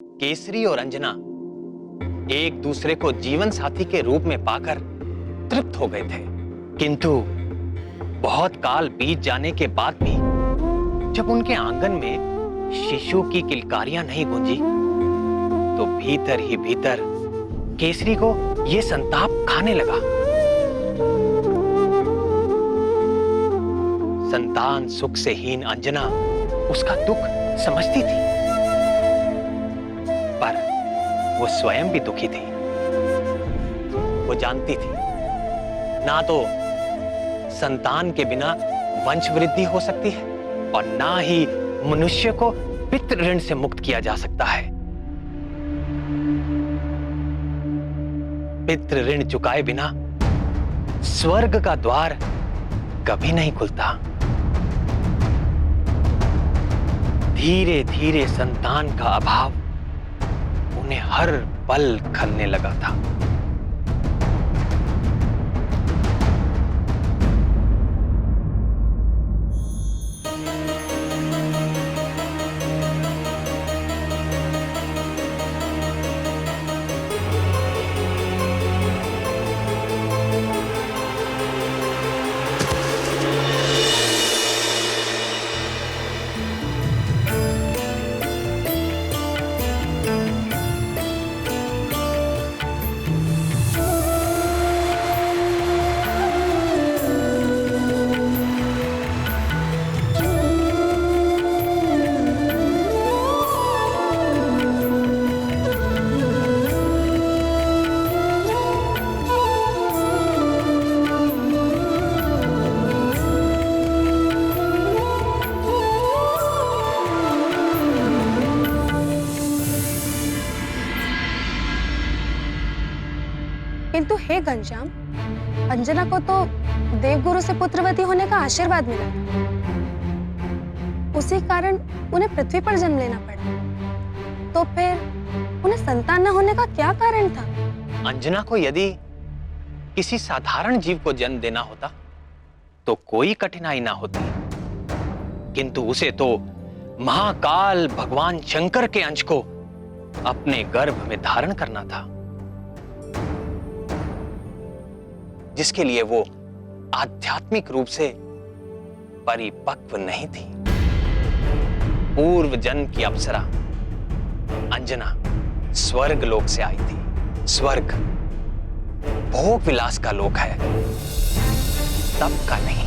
केसरी और अंजना एक दूसरे को जीवन साथी के रूप में पाकर तृप्त हो गए थे, किंतु बहुत काल बीत जाने के बाद भी जब उनके आंगन में शिशु की किलकारियां नहीं गूंजी, तो भीतर ही भीतर केसरी को यह संताप खाने लगा। संतान सुख से हीन अंजना उसका दुख समझती थी, पर वो स्वयं भी दुखी थी। वो जानती थी ना तो संतान के बिना वंश वृद्धि हो सकती है और ना ही मनुष्य को पितृ ऋण से मुक्त किया जा सकता है। पितृ ऋण चुकाए बिना स्वर्ग का द्वार कभी नहीं खुलता। धीरे धीरे संतान का अभाव उन्हें हर पल खलने लगा था। किंतु हे घनश्याम, अंजना को तो देवगुरु से पुत्रवती होने का आशीर्वाद मिला था। उसी कारण उन्हें पृथ्वी पर जन्म लेना पड़ा। तो फिर उन्हें संतान न होने का क्या कारण था? अंजना को यदि किसी साधारण जीव को जन्म देना होता तो कोई कठिनाई ना होती, किंतु उसे तो महाकाल भगवान शंकर के अंश को अपने गर्भ में धारण करना था, जिसके लिए वो आध्यात्मिक रूप से परिपक्व नहीं थी। पूर्व जन्म की अप्सरा अंजना स्वर्ग लोक से आई थी। स्वर्ग भोग विलास का लोक है, तप का नहीं।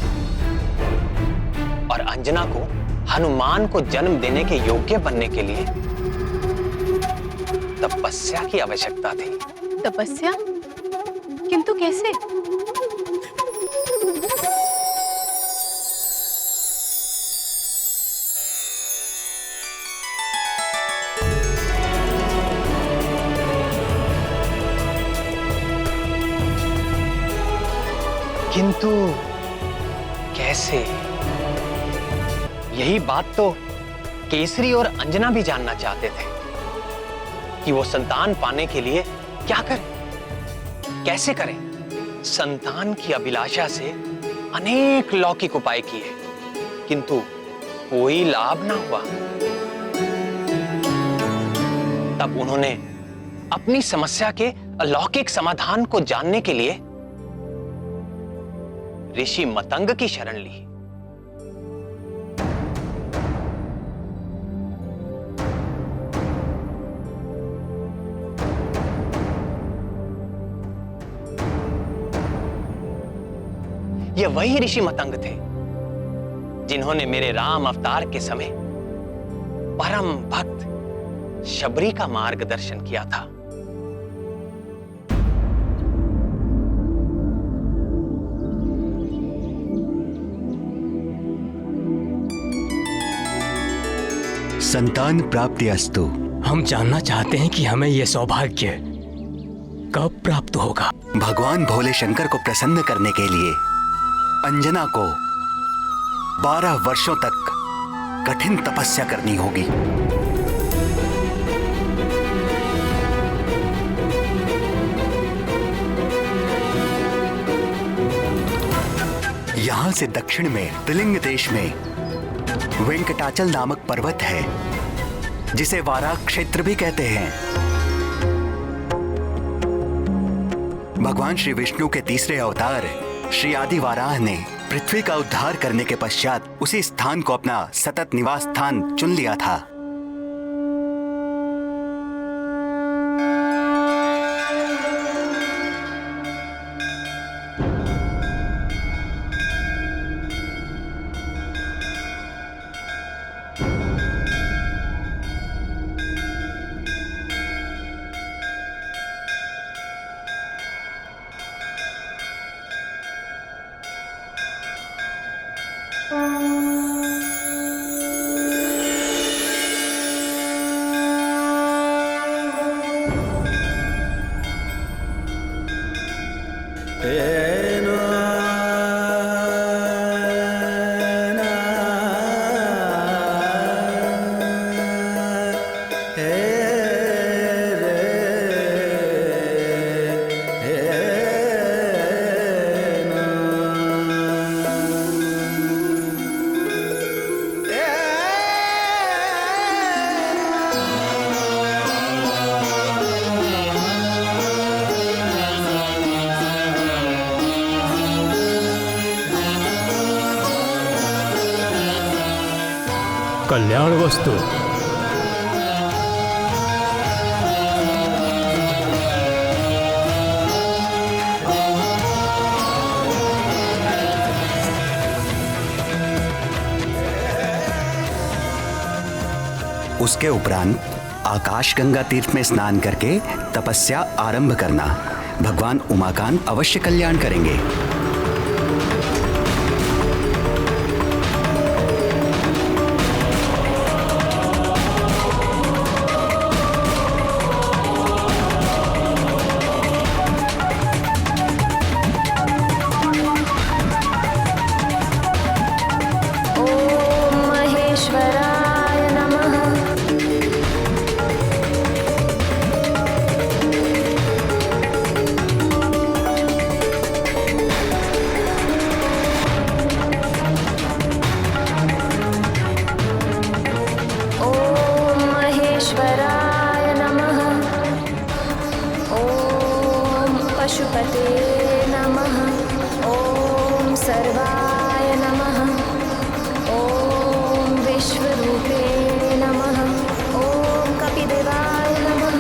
और अंजना को हनुमान को जन्म देने के योग्य बनने के लिए तपस्या की आवश्यकता थी। तपस्या? किंतु कैसे? किंतु कैसे? यही बात तो केसरी और अंजना भी जानना चाहते थे कि वो संतान पाने के लिए क्या करें, कैसे करें। संतान की अभिलाषा से अनेक लौकिक उपाय किए, किंतु कोई लाभ ना हुआ। तब उन्होंने अपनी समस्या के अलौकिक समाधान को जानने के लिए ऋषि मतंग की शरण ली। ये वही ऋषि मतंग थे जिन्होंने मेरे राम अवतार के समय परम भक्त शबरी का मार्गदर्शन किया था। संतान प्राप्ति अस्तु। हम जानना चाहते हैं कि हमें यह सौभाग्य कब प्राप्त होगा। भगवान भोले शंकर को प्रसन्न करने के लिए अंजना को 12 वर्षों तक कठिन तपस्या करनी होगी। यहां से दक्षिण में त्रिलिंग देश में वेंकटाचल नामक पर्वत है, जिसे वाराह क्षेत्र भी कहते हैं। भगवान श्री विष्णु के तीसरे अवतार श्री आदि वाराह ने पृथ्वी का उद्धार करने के पश्चात उसी स्थान को अपना सतत निवास स्थान चुन लिया था। कल्याण वस्तु। उसके उपरांत आकाश गंगा तीर्थ में स्नान करके तपस्या आरंभ करना। भगवान उमाकांत अवश्य कल्याण करेंगे। पशुपते नमः। ॐ सर्वाय नमः। ॐ विश्वरूपे नमः। ॐ कपिदेवाय नमः।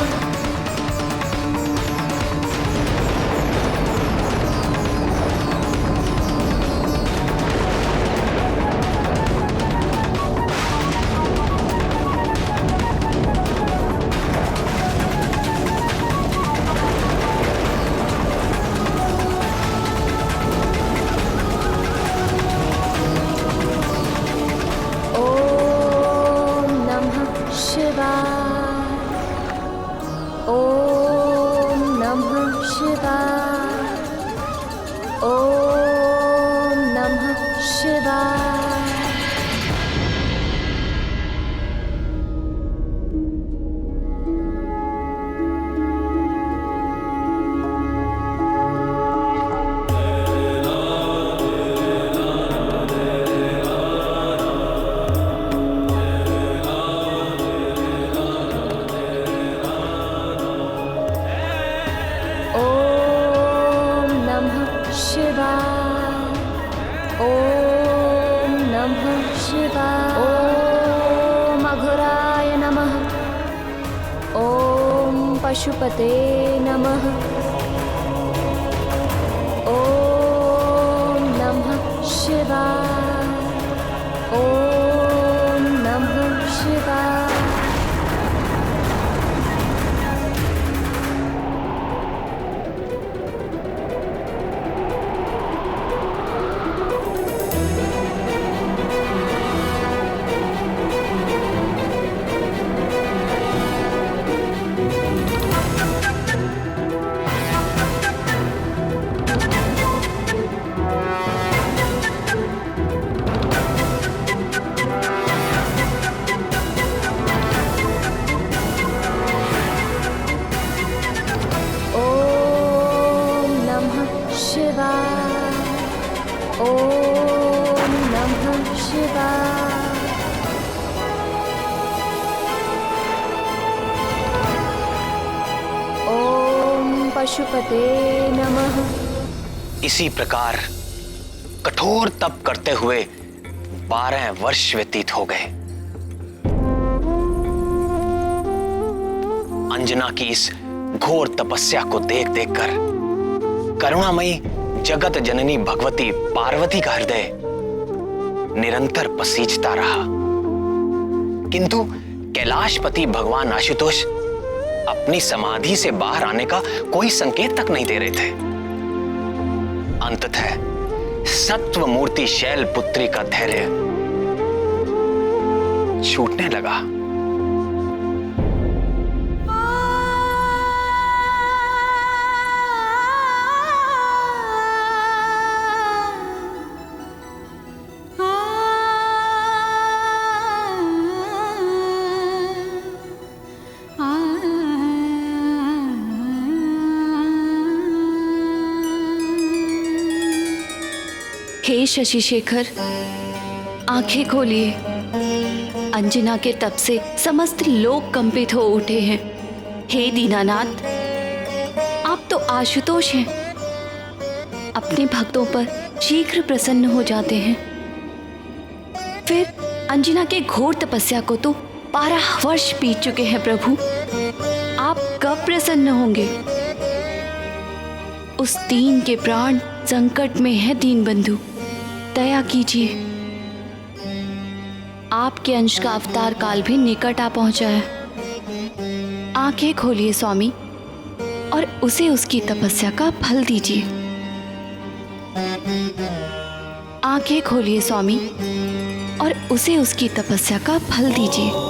पशुपते नमः। ॐ नमः शिवाय। ॐ नमः शिवाय। पशुपते नमः। इसी प्रकार कठोर तप करते हुए 12 वर्ष व्यतीत हो गए। अंजना की इस घोर तपस्या को देख देखकर करुणामयी जगत जननी भगवती पार्वती का हृदय निरंतर पसीजता रहा, किंतु कैलाशपति भगवान आशुतोष अपनी समाधि से बाहर आने का कोई संकेत तक नहीं दे रहे थे। अंततः सत्व मूर्ति शैलपुत्री का धैर्य छूटने लगा। हे शशि शेखर, आंखें खोलिए। अंजना के तप से समस्त लोग कंपित हो उठे हैं। हे दीनानाथ, आप तो आशुतोष हैं, अपने भक्तों पर शीघ्र प्रसन्न हो जाते हैं। फिर अंजना के घोर तपस्या को तो 12 वर्ष बीत चुके हैं प्रभु, आप कब प्रसन्न होंगे? उस दीन के प्राण संकट में है दीनबंधु, दया कीजिए। आपके अंश का अवतार काल भी निकट आ पहुंचा है। आंखें खोलिए स्वामी और उसे उसकी तपस्या का फल दीजिए। आंखें खोलिए स्वामी और उसे उसकी तपस्या का फल दीजिए।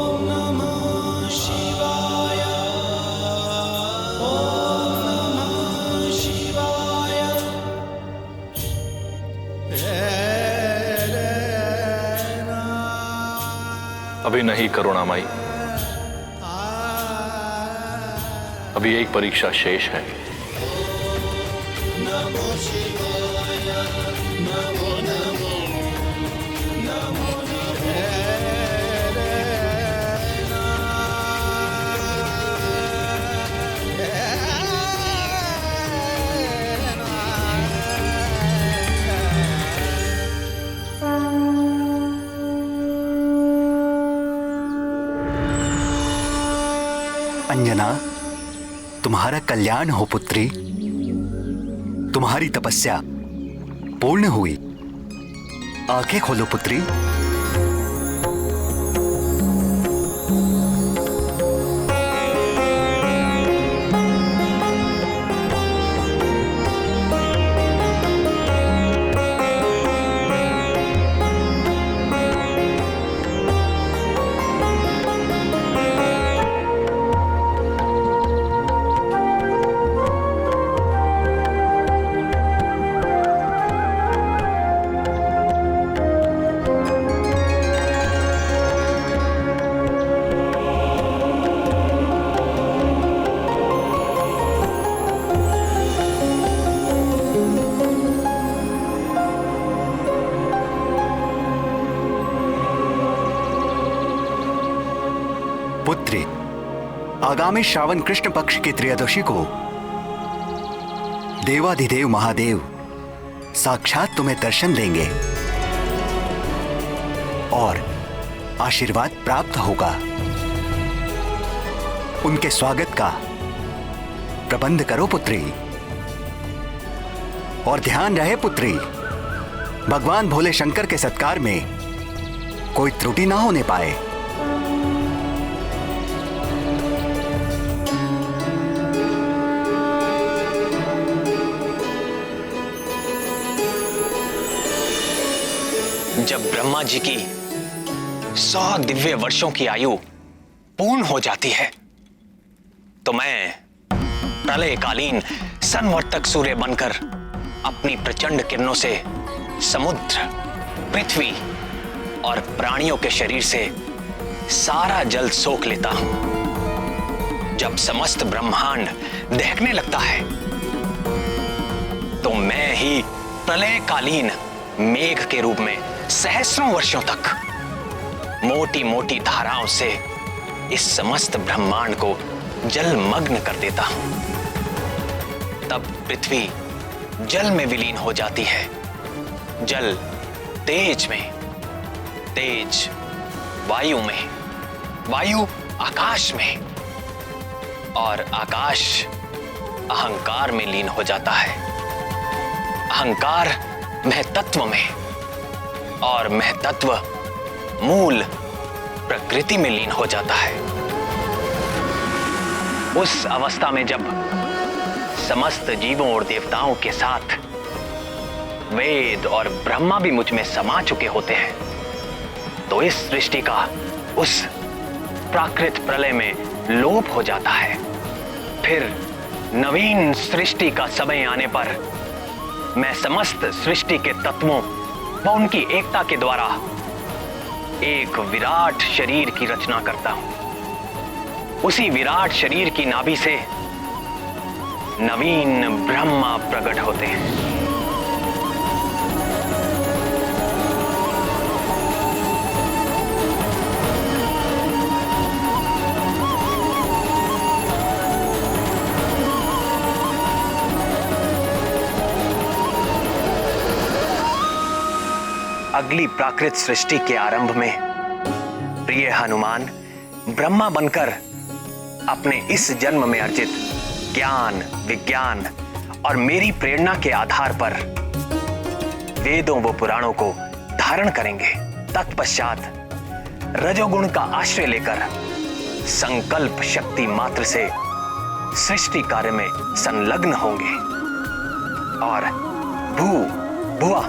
अभी नहीं करुणामयी, अभी एक परीक्षा शेष है। अंजना, तुम्हारा कल्याण हो पुत्री। तुम्हारी तपस्या पूर्ण हुई। आंखें खोलो पुत्री। पुत्री, आगामी श्रावण कृष्ण पक्ष की त्रयोदशी को देवाधिदेव महादेव साक्षात तुम्हें दर्शन देंगे और आशीर्वाद प्राप्त होगा। उनके स्वागत का प्रबंध करो पुत्री। और ध्यान रहे पुत्री, भगवान भोले शंकर के सत्कार में कोई त्रुटि ना होने पाए। जब ब्रह्मा जी की 100 दिव्य वर्षों की आयु पूर्ण हो जाती है तो मैं प्रलयकालीन संवर्तक सूर्य बनकर अपनी प्रचंड किरणों से समुद्र, पृथ्वी और प्राणियों के शरीर से सारा जल सोख लेता हूं। जब समस्त ब्रह्मांड दहकने लगता है तो मैं ही प्रलयकालीन मेघ के रूप में सहस्रों वर्षों तक मोटी मोटी धाराओं से इस समस्त ब्रह्मांड को जलमग्न कर देता हूं। तब पृथ्वी जल में विलीन हो जाती है, जल तेज में, तेज वायु में, वायु आकाश में और आकाश अहंकार में लीन हो जाता है, अहंकार महतत्व में और महतत्व मूल प्रकृति में लीन हो जाता है। उस अवस्था में जब समस्त जीवों और देवताओं के साथ वेद और ब्रह्मा भी मुझ में समा चुके होते हैं, तो इस सृष्टि का उस प्राकृत प्रलय में लोप हो जाता है। फिर नवीन सृष्टि का समय आने पर मैं समस्त सृष्टि के तत्वों व उनकी एकता के द्वारा एक विराट शरीर की रचना करता हूं। उसी विराट शरीर की नाभि से नवीन ब्रह्मा प्रकट होते हैं। अगली प्राकृत सृष्टि के आरंभ में प्रिय हनुमान ब्रह्मा बनकर अपने इस जन्म में अर्जित ज्ञान, विज्ञान और मेरी प्रेरणा के आधार पर वेदों व पुराणों को धारण करेंगे। तत्पश्चात रजोगुण का आश्रय लेकर संकल्प शक्ति मात्र से सृष्टि कार्य में संलग्न होंगे और भुवा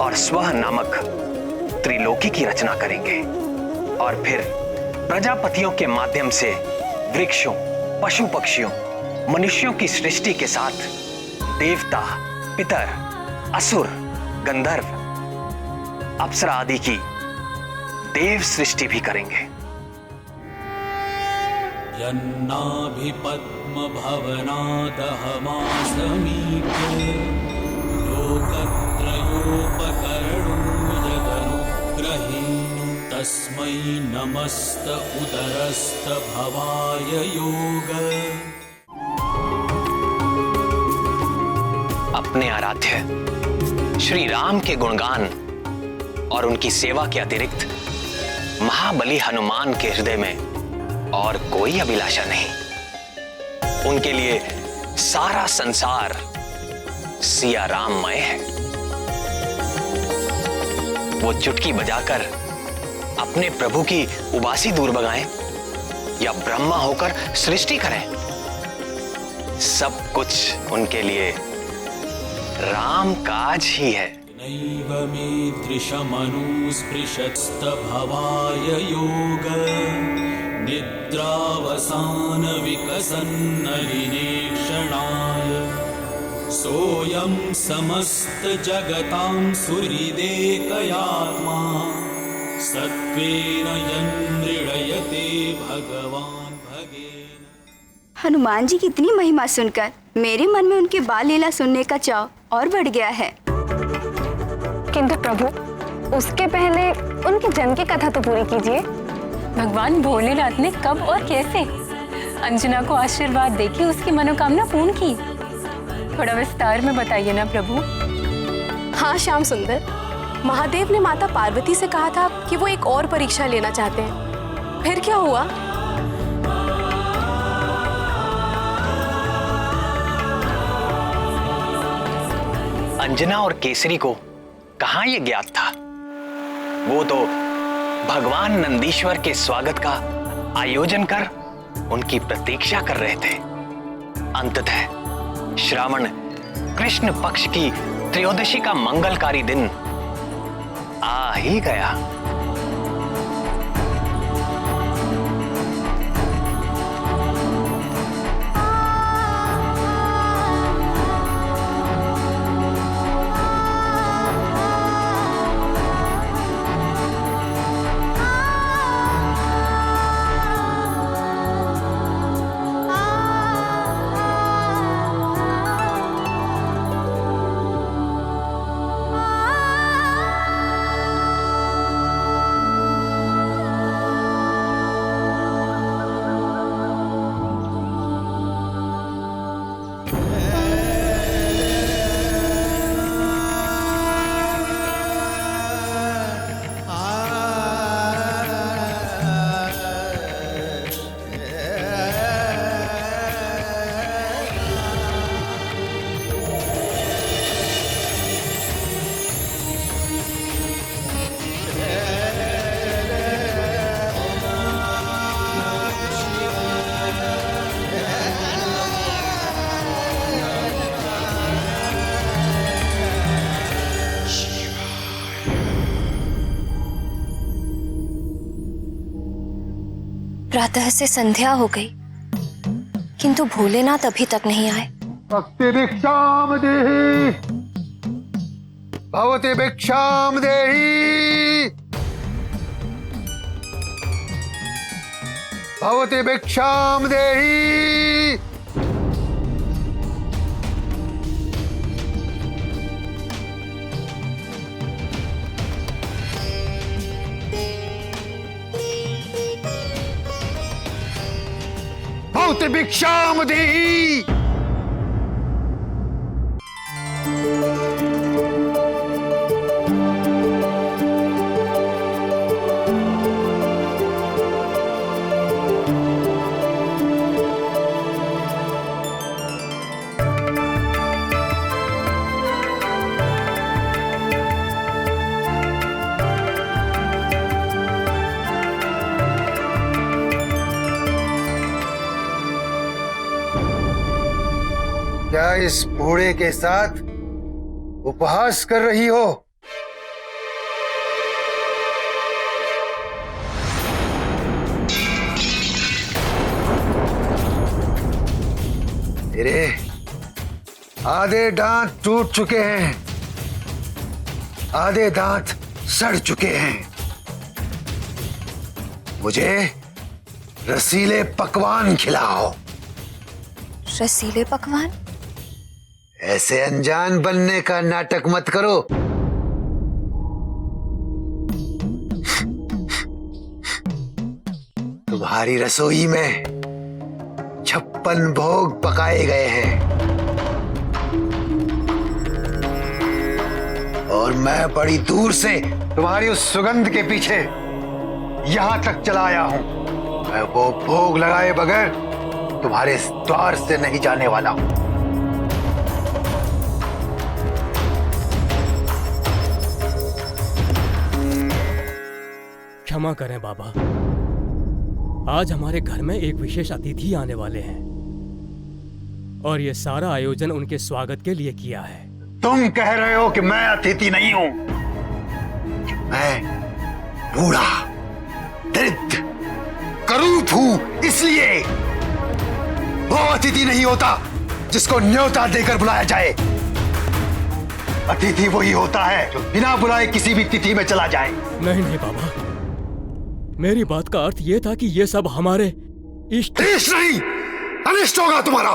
और स्वह नामक त्रिलोकी की रचना करेंगे और फिर प्रजापतियों के माध्यम से वृक्षों, पशु पक्षियों, मनुष्यों की सृष्टि के साथ देवता, पितर, असुर, गंधर्व, अप्सरा आदि की देव सृष्टि भी करेंगे। यन्नाभि पद्म भवनादहमासमीक्य लोकत्रयोपकरणो यदनुग्रहेण तस्मै नमस्त उदरस्त भवाय योग। अपने आराध्य श्री राम के गुणगान और उनकी सेवा के अतिरिक्त महाबली हनुमान के हृदय में और कोई अभिलाषा नहीं। उनके लिए सारा संसार सिया राममय है। वो चुटकी बजाकर अपने प्रभु की उबासी दूर भगाएं या ब्रह्मा होकर सृष्टि करें, सब कुछ उनके लिए राम काज ही है। नैव मे दृशमनुस्पृशस्त भवाय योग निद्रावसान विकसन्नलिनेक्षणाय सोऽयं समस्त जगतां सुहृदेकयात्मा सत्त्वेन यन्मृडयते भगवान् भगेन। हनुमान जी की इतनी महिमा सुनकर मेरे मन में उनके बाल लीला सुनने का चाव और बढ़ गया है। किंतु प्रभु, उसके पहले उनके जन्म की कथा तो पूरी कीजिए। भगवान भोलेनाथ ने कब और कैसे अंजना को आशीर्वाद देके उसकी मनोकामना पूर्ण की, थोड़ा विस्तार में बताइए ना प्रभु। हाँ श्याम सुंदर, महादेव ने माता पार्वती से कहा था कि वो एक और परीक्षा लेना चाहते हैं। फिर क्या हुआ? अंजना और केसरी को कहां यह ज्ञात था? वो तो भगवान नंदीश्वर के स्वागत का आयोजन कर उनकी प्रतीक्षा कर रहे थे। अंततः श्रावण कृष्ण पक्ष की त्रयोदशी का मंगलकारी दिन आ ही गया। प्रातः से संध्या हो गई, किंतु भोलेनाथ अभी तक नहीं आए। भक्ति भिक्षाम देहि, भवति भिक्षाम देहि, भवति भिक्षाम देहि। भवति भिक्षाम देहि। क्या इस बूढ़े के साथ उपहास कर रही हो? तेरे आधे दांत टूट चुके हैं, आधे दांत सड़ चुके हैं। मुझे रसीले पकवान खिलाओ। रसीले पकवान? ऐसे अनजान बनने का नाटक मत करो। तुम्हारी रसोई में 56 भोग पकाए गए हैं और मैं बड़ी दूर से तुम्हारी उस सुगंध के पीछे यहां तक चला आया हूं। मैं वो भोग लगाए बगैर तुम्हारे द्वार से नहीं जाने वाला हूं। क्षमा करें बाबा, आज हमारे घर में एक विशेष अतिथि आने वाले हैं और ये सारा आयोजन उनके स्वागत के लिए किया है। तुम कह रहे हो कि मैं अतिथि नहीं हूं? मैं बूढ़ा, दरिद्र, करूप हूं, इसलिए वो अतिथि नहीं होता जिसको न्योता देकर बुलाया जाए। अतिथि वही होता है जो बिना बुलाए किसी भी तिथि में चला जाए। नहीं नहीं बाबा, मेरी बात का अर्थ यह था कि ये सब हमारे इष्ट नहीं, अनिष्ट होगा तुम्हारा।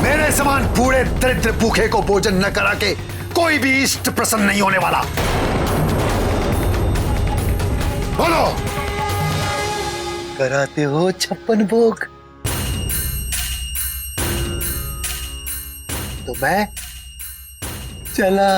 मेरे समान बूढ़े दरिद्र भूखे को भोजन न करा के कोई भी इष्ट प्रसन्न नहीं होने वाला। बोलो, कराते हो 56 भोग? तो मैं चला।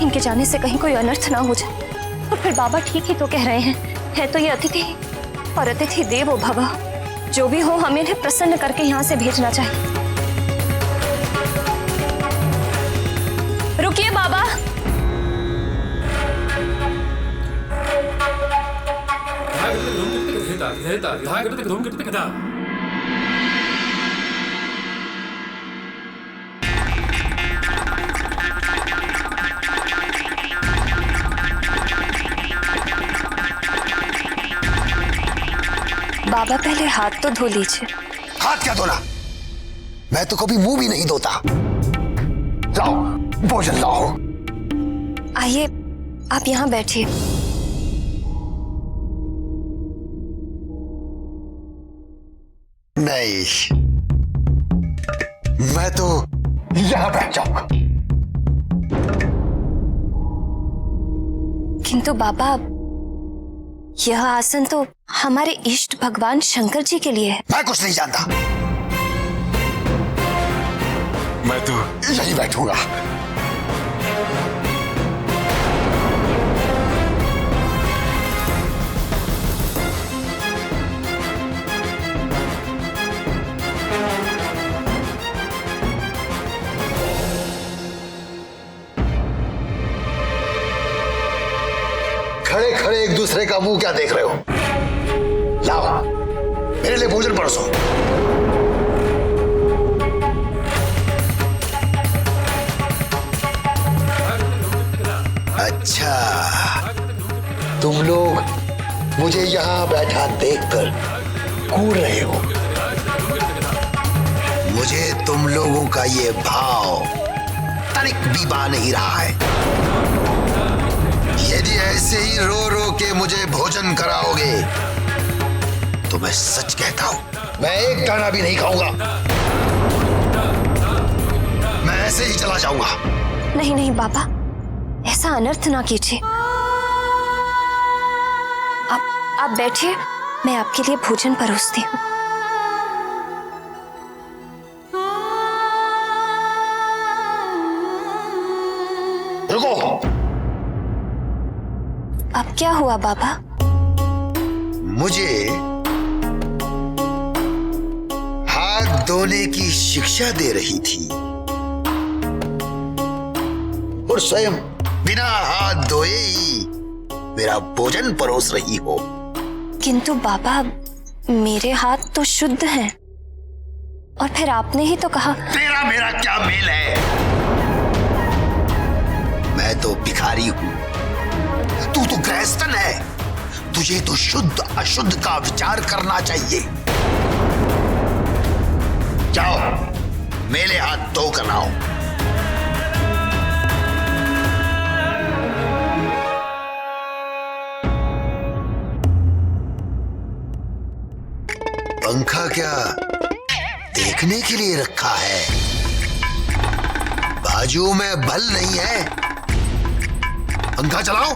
इनके जाने से कहीं कोई अनर्थ ना हो जाए। और फिर बाबा ठीक ही तो कह रहे हैं, है तो ये अतिथि और अतिथि देवो भव। जो भी हो, हमें इन्हें प्रसन्न करके यहाँ से भेजना चाहिए। रुकिए बाबा। बाबा पहले हाथ तो धो लीजिए। हाथ क्या धोना? मैं तो कभी मुंह भी नहीं धोता। लाओ भोजन लाओ। आइए, आप यहाँ बैठिए। नहीं, मैं तो यहाँ बैठ जाऊंगा। किंतु बाबा, यह आसन तो हमारे इष्ट भगवान शंकर जी के लिए है। मैं कुछ नहीं जानता, मैं तो यहीं बैठूंगा। मुंह क्या देख रहे हो? लाओ मेरे लिए भोजन परोसो। अच्छा, तुम लोग मुझे यहां बैठा देखकर कूद रहे हो। मुझे तुम लोगों का ये भाव तनिक भी बा नहीं रहा है। यदि ऐसे ही रो रो के मुझे भोजन कराओगे तो मैं सच कहता हूं, मैं एक दाना भी नहीं खाऊंगा। मैं ऐसे ही चला जाऊंगा। नहीं नहीं बाबा, ऐसा अनर्थ ना कीजिए। आप बैठिए, मैं आपके लिए भोजन परोसती हूँ। रुको। अब क्या हुआ बाबा? मुझे हाथ धोने की शिक्षा दे रही थी और स्वयं बिना हाथ धोए ही मेरा भोजन परोस रही हो। किंतु बाबा, मेरे हाथ तो शुद्ध हैं। और फिर आपने ही तो कहा। तेरा मेरा क्या मेल है? मैं तो भिखारी हूं, तू तो गृहस्थन है। तुझे तो शुद्ध अशुद्ध का विचार करना चाहिए। जाओ मेरे हाथ धो कर आओ। पंखा क्या देखने के लिए रखा है? बाजू में बल नहीं है। पंखा चलाओ।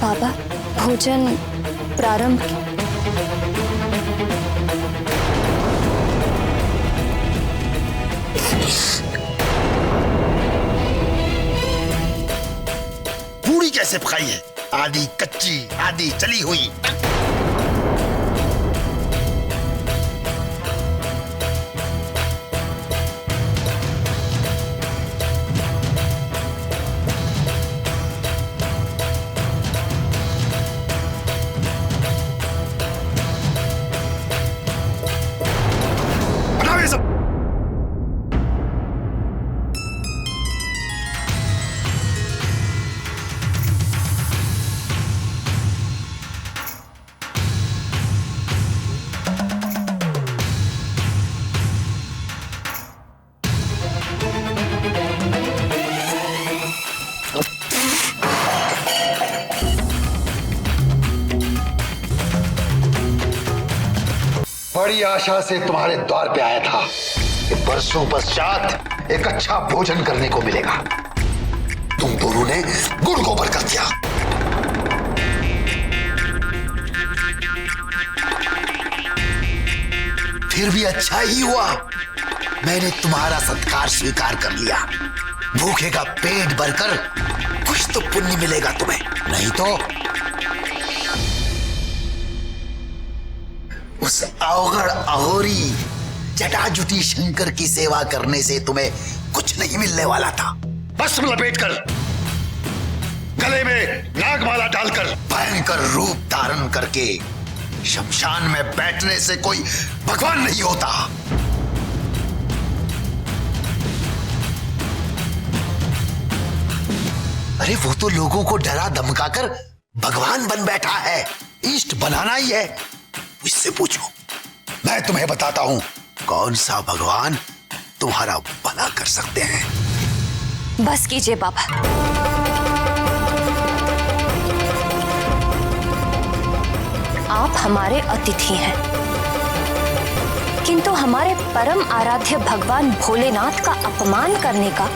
बाबा, भोजन प्रारंभ। पूरी कैसे पकाई है? आधी कच्ची आधी चली हुई। बड़ी आशा से तुम्हारे द्वार पे आया था कि बरसों पश्चात एक अच्छा भोजन करने को मिलेगा। तुम दोनों ने गुड़ गोबर कर दिया। फिर भी अच्छा ही हुआ, मैंने तुम्हारा सत्कार स्वीकार कर लिया। भूखे का पेट भरकर कुछ तो पुण्य मिलेगा तुम्हें, नहीं तो उस अवगढ़ अहोरी जटाजुटी शंकर की सेवा करने से तुम्हें कुछ नहीं मिलने वाला था। भस्म लपेटकर, गले में नागमाला डालकर, भयंकर रूप धारण करके शमशान में बैठने से कोई भगवान नहीं होता। अरे वो तो लोगों को डरा धमकाकर भगवान बन बैठा है। इष्ट बनाना ही है। मुझसे पूछो, मैं तुम्हें बताता हूं कौन सा भगवान तुम्हारा भला कर सकते हैं। बस कीजिए बाबा। आप हमारे अतिथि हैं, किंतु हमारे परम आराध्य भगवान भोलेनाथ का अपमान करने का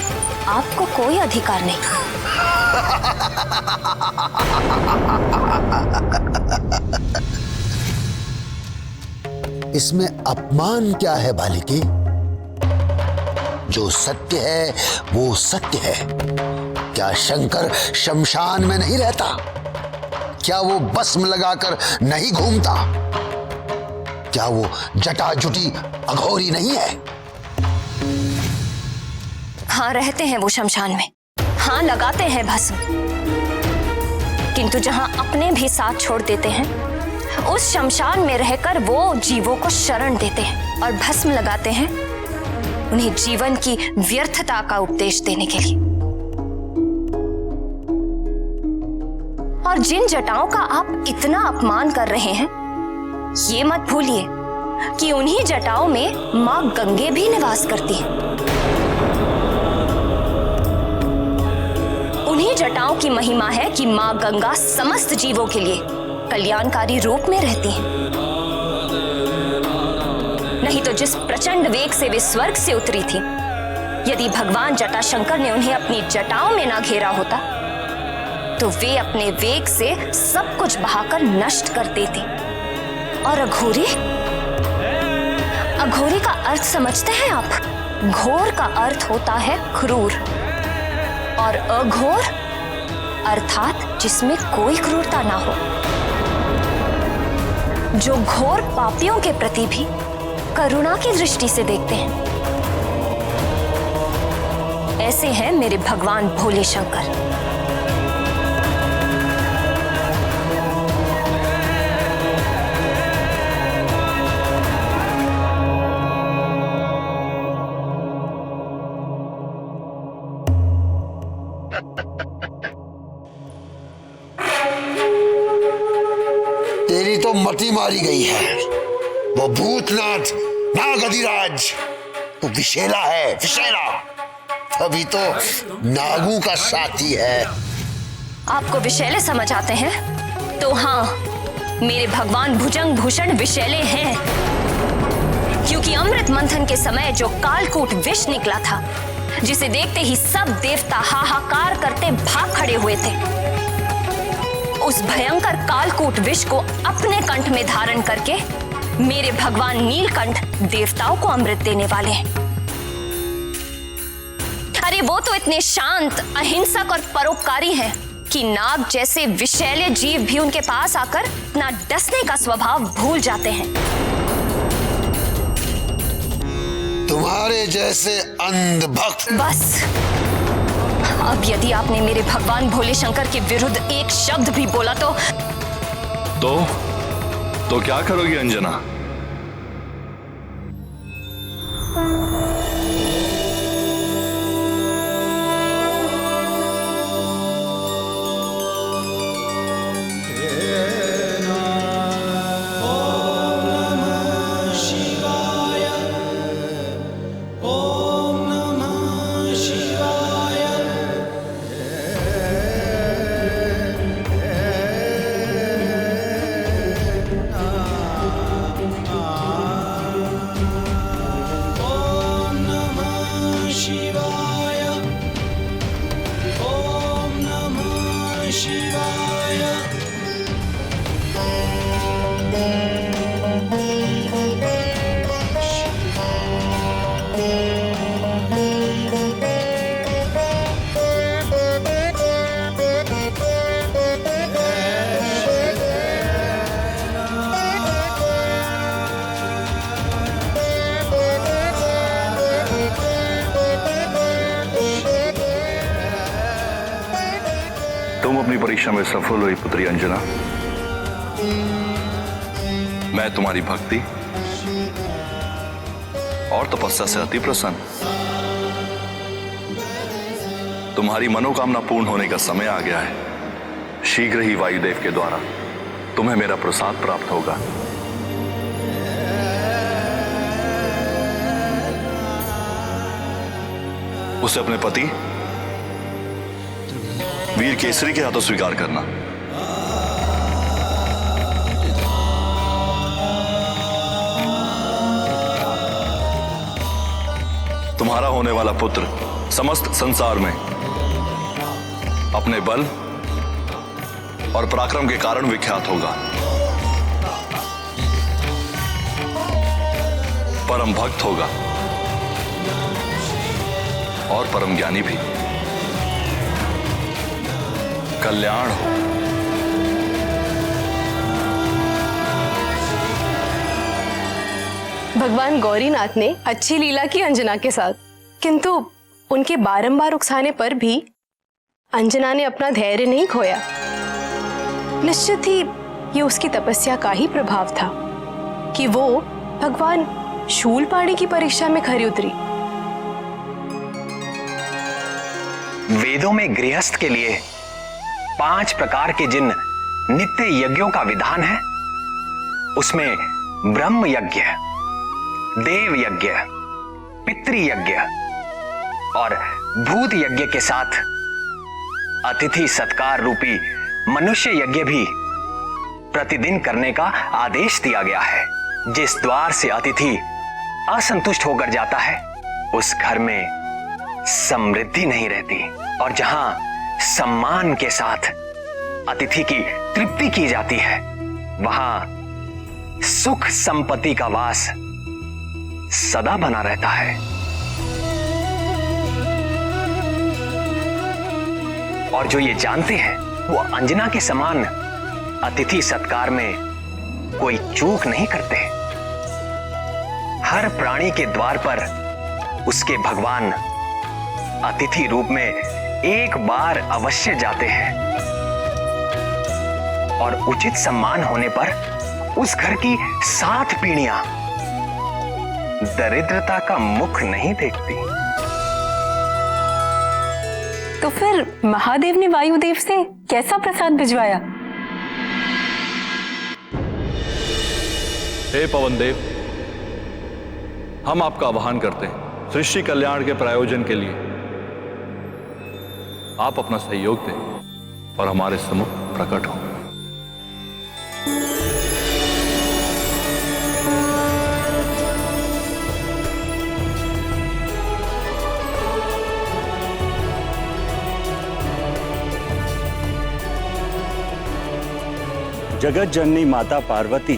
आपको कोई अधिकार नहीं। इसमें अपमान क्या है बालिके? जो सत्य है वो सत्य है। क्या शंकर शमशान में नहीं रहता? क्या वो भस्म लगाकर नहीं घूमता? क्या वो जटाजुटी अघोरी नहीं है? हाँ, रहते हैं वो शमशान में, हाँ लगाते हैं भस्म, किंतु जहां अपने भी साथ छोड़ देते हैं उस शमशान में रहकर वो जीवों को शरण देते हैं और भस्म लगाते हैं उन्हें जीवन की व्यर्थता का उपदेश देने के लिए। और जिन जटाओं का आप इतना अपमान कर रहे हैं, ये मत भूलिए कि उन्हीं जटाओं में मां गंगे भी निवास करती हैं। उन्हीं जटाओं की महिमा है कि मां गंगा समस्त जीवों के लिए कल्याणकारी रूप में रहती हैं। नहीं तो जिस प्रचंड वेग से वे स्वर्ग से उतरी थी, यदि भगवान जटाशंकर ने उन्हें अपनी जटाओं में ना घेरा होता तो वे अपने वेग से सब कुछ बहाकर नष्ट कर देती। और अघोरी, अघोरी का अर्थ समझते हैं आप? घोर का अर्थ होता है क्रूर और अघोर अर्थात जिसमें कोई क्रूरता ना हो, जो घोर पापियों के प्रति भी करुणा की दृष्टि से देखते हैं। ऐसे हैं मेरे भगवान भोले शंकर। तेरी तो मति मारी गई है। वो भूतनाथ नागधिराज वो विशेला है, विशेला। अभी तो नागू का साथी है। आपको विशैले समझ आते हैं? तो हाँ, मेरे भगवान भुजंग भूषण विशैले हैं, क्योंकि अमृत मंथन के समय जो कालकूट विष निकला था, जिसे देखते ही सब देवता हाहाकार करते भाग खड़े हुए थे, उस भयंकर कालकूट विष को अपने कंठ में धारण करके मेरे भगवान नीलकंठ देवताओं को अमृत देने वाले हैं। अरे वो तो इतने शांत, अहिंसक और परोपकारी हैं कि नाग जैसे विषैले जीव भी उनके पास आकर अपना डसने का स्वभाव भूल जाते हैं। तुम्हारे जैसे अंधभक्त। बस अब यदि आपने मेरे भगवान भोले शंकर के विरुद्ध एक शब्द भी बोला तो क्या करोगी अंजना? तुम अपनी परीक्षा में सफल हुई पुत्री अंजना। मैं तुम्हारी भक्ति और तपस्या से अति प्रसन्न। तुम्हारी मनोकामना पूर्ण होने का समय आ गया है। शीघ्र ही वायुदेव के द्वारा तुम्हें मेरा प्रसाद प्राप्त होगा। उसे अपने पति वीर केसरी के हाथों स्वीकार करना। तुम्हारा होने वाला पुत्र समस्त संसार में अपने बल और पराक्रम के कारण विख्यात होगा। परम भक्त होगा और परम ज्ञानी भी। कल्याण हो। भगवान गौरीनाथ ने अच्छी लीला की अंजना के साथ, किंतु उनके बारंबार उकसाने पर भी अंजना ने अपना धैर्य नहीं खोया। निश्चित ही ये उसकी तपस्या का ही प्रभाव था कि वो भगवान शूलपाणी की परीक्षा में खरी उतरी। वेदों में गृहस्थ के लिए 5 प्रकार के जिन नित्य यज्ञों का विधान है, उसमें ब्रह्म यज्ञ, देव यज्ञ, पितृयज्ञ और भूत यज्ञ के साथ अतिथि सत्कार रूपी मनुष्य यज्ञ भी प्रतिदिन करने का आदेश दिया गया है। जिस द्वार से अतिथि असंतुष्ट होकर जाता है, उस घर में समृद्धि नहीं रहती, और जहां सम्मान के साथ अतिथि की तृप्ति की जाती है, वहां सुख संपत्ति का वास सदा बना रहता है। और जो ये जानते हैं, वो अंजना के समान अतिथि सत्कार में कोई चूक नहीं करते। हर प्राणी के द्वार पर उसके भगवान अतिथि रूप में एक बार अवश्य जाते हैं, और उचित सम्मान होने पर उस घर की 7 पीढ़ियां दरिद्रता का मुख नहीं देखती। तो फिर महादेव ने वायुदेव से कैसा प्रसाद भिजवाया? हे पवन देव, हम आपका आह्वान करते हैं सृष्टि कल्याण के प्रायोजन के लिए आप अपना सहयोग दें और हमारे सम्मुख प्रकट हो। जगत जननी माता पार्वती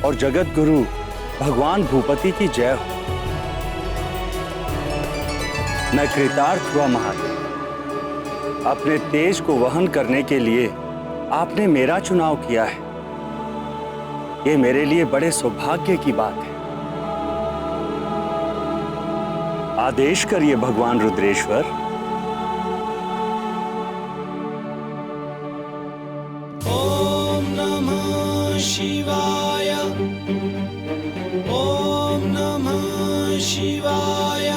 और जगत गुरु भगवान भूपति की जय हो। मैं कृतार्थ हुआ महादेव। अपने तेज को वहन करने के लिए आपने मेरा चुनाव किया है। ये मेरे लिए बड़े सौभाग्य की बात है। आदेश करिए भगवान रुद्रेश्वर। शिवाय ओम नमः शिवाय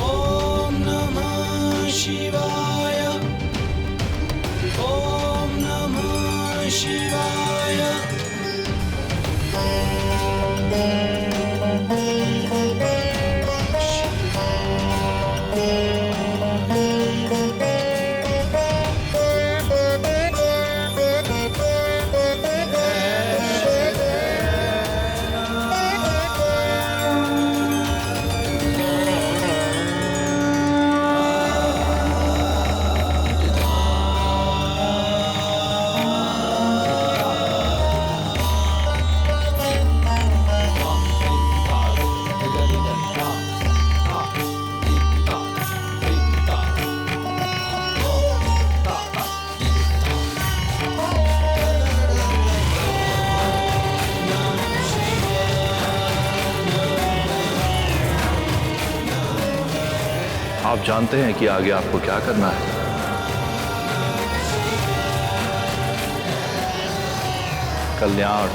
ओम नमः शिवाय ओम नमः शिवाय। आप जानते हैं कि आगे आपको क्या करना है। कल्याण।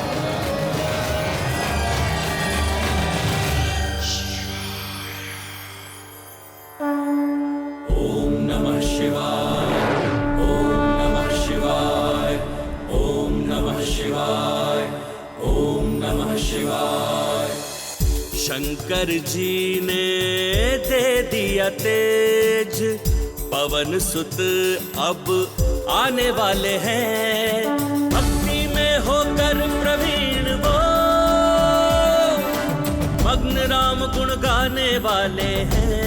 ओम नमः शिवाय ओम नमः शिवाय ओम नमः शिवाय ओम नमः शिवाय। शंकर जी ने दे दिया तेज, पवन सुत अब आने वाले हैं। भक्ति में होकर प्रवीण वो मग्न राम गुण गाने वाले हैं।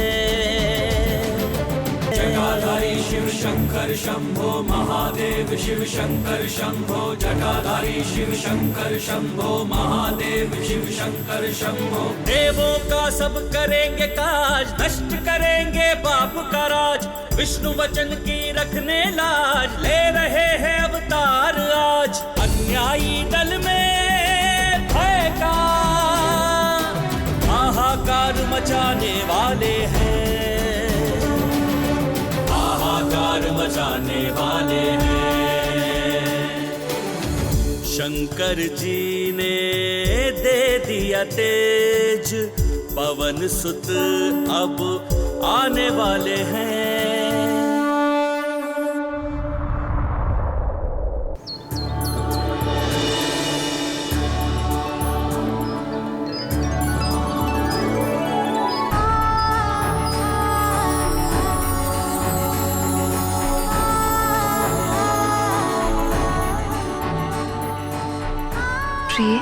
जगाधारी शिव शंकर शंभो महादेव शिव शंकर शंभो जटाधारी शिव शंकर शंभो महादेव शिव शंकर शंभो। देवों का सब करेंगे काज, नष्ट करेंगे पाप का राज, विष्णु वचन की रखने लाज, ले रहे हैं अवतार आज। अन्यायी दल में भय का हाहाकार मचाने वाले हैं, हाहाकार मचाने वाले हैं। शंकर जी ने दे दिया तेज, पवन सुत अब आने वाले हैं। प्रिय,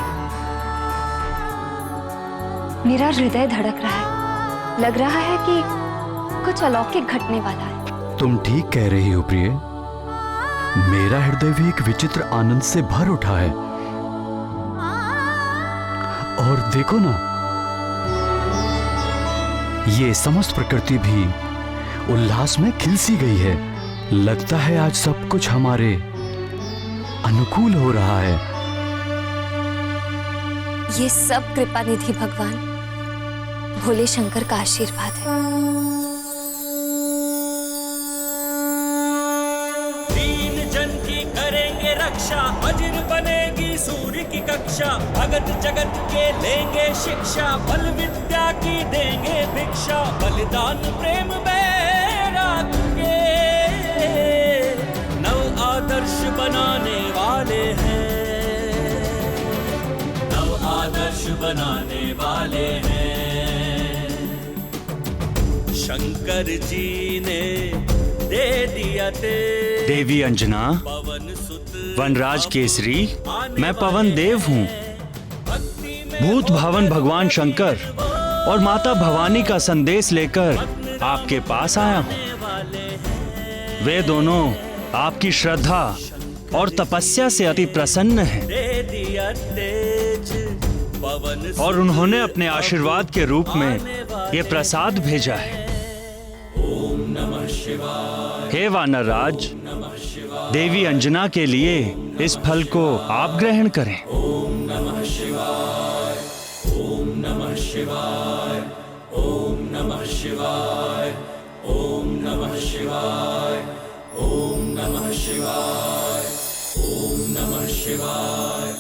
मेरा हृदय धड़क रहा है, लग रहा है कि कुछ अलौकिक घटने वाला है। तुम ठीक कह रही हो प्रिय, मेरा हृदय भी एक विचित्र आनंद से भर उठा है। और देखो ना, ये समस्त प्रकृति भी उल्लास में खिल सी गई है। लगता है आज सब कुछ हमारे अनुकूल हो रहा है। ये सब कृपा निधि भगवान भोले शंकर का आशीर्वाद है। दीन जन की करेंगे रक्षा, वज्र बनेगी सूर्य की कक्षा, भगत जगत के लेंगे शिक्षा, बल विद्या की देंगे भिक्षा, बलिदान प्रेम बैराग के नव आदर्श बनाने वाले हैं, आदर्श बनाने वाले हैं। शंकर जी ने दे दिया तेज। देवी अंजना, वनराज केसरी, मैं पवन देव हूँ। भूत भावन भगवान शंकर और माता भवानी का संदेश लेकर आपके पास आया हूँ। वे दोनों आपकी श्रद्धा और तपस्या से अति प्रसन्न हैं और उन्होंने अपने आशीर्वाद के रूप में ये प्रसाद भेजा है। ओम नमः शिवाय। हे वानर राज, देवी अंजना के लिए इस फल को आप ग्रहण करें। ओम नमः शिवाय, ओम नमः शिवाय, ओम नमः शिवाय, ओम नमः शिवाय, ओम नमः शिवाय, ओम नमः शिवाय।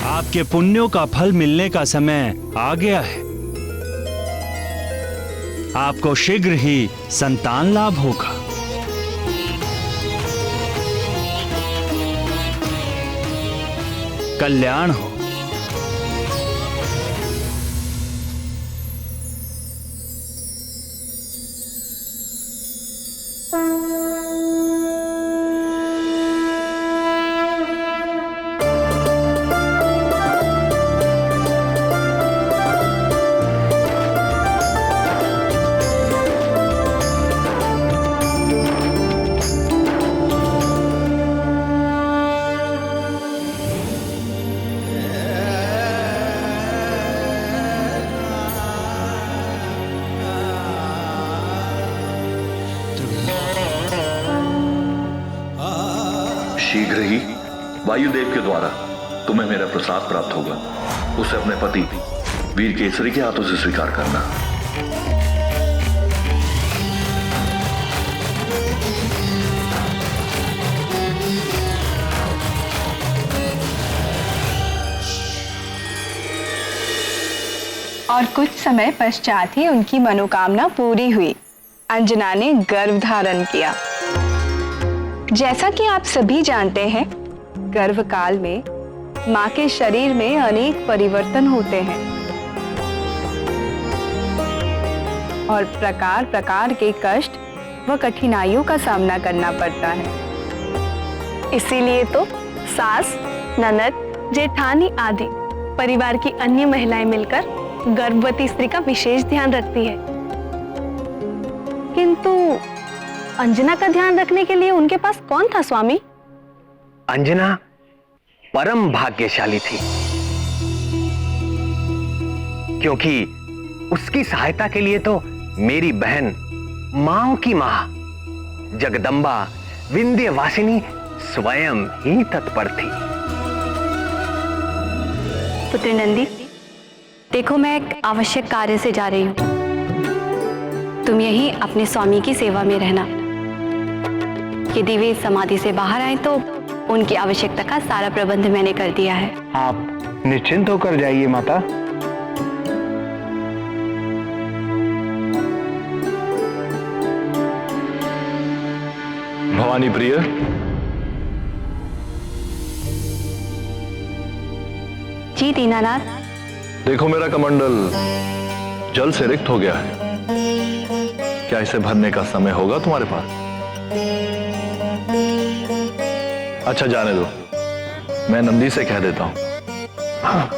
आपके पुण्यों का फल मिलने का समय आ गया है। आपको शीघ्र ही संतान लाभ होगा। कल्याण हो। शीघ्र ही वायुदेव के द्वारा तुम्हें मेरा प्रसाद प्राप्त होगा। उसे अपने पति वीर केसरी के हाथों से स्वीकार करना। और कुछ समय पश्चात ही उनकी मनोकामना पूरी हुई। अंजना ने गर्भ धारण किया। जैसा कि आप सभी जानते हैं, गर्भकाल में मां के शरीर में अनेक परिवर्तन होते हैं और प्रकार प्रकार के कष्ट व कठिनाइयों का सामना करना पड़ता है। इसीलिए तो सास, ननद, जेठानी आदि परिवार की अन्य महिलाएं मिलकर गर्भवती स्त्री का विशेष ध्यान रखती है। किंतु अंजना का ध्यान रखने के लिए उनके पास कौन था स्वामी? अंजना परम भाग्यशाली थी, क्योंकि उसकी सहायता के लिए तो मेरी बहन, मां की मां जगदम्बा विंध्यवासिनी स्वयं ही तत्पर थी। पुत्र नंदी, देखो मैं एक आवश्यक कार्य से जा रही हूँ। तुम यहीं अपने स्वामी की सेवा में रहना। यदि वे समाधि से बाहर आए तो उनकी आवश्यकता का सारा प्रबंध मैंने कर दिया है। आप निश्चिंत होकर जाइए माता। भवानी प्रिय, जी दीनानाथ। देखो मेरा कमंडल जल से रिक्त हो गया है। क्या इसे भरने का समय होगा तुम्हारे पास? अच्छा जाने दो, मैं नंदी से कह देता हूं। हाँ।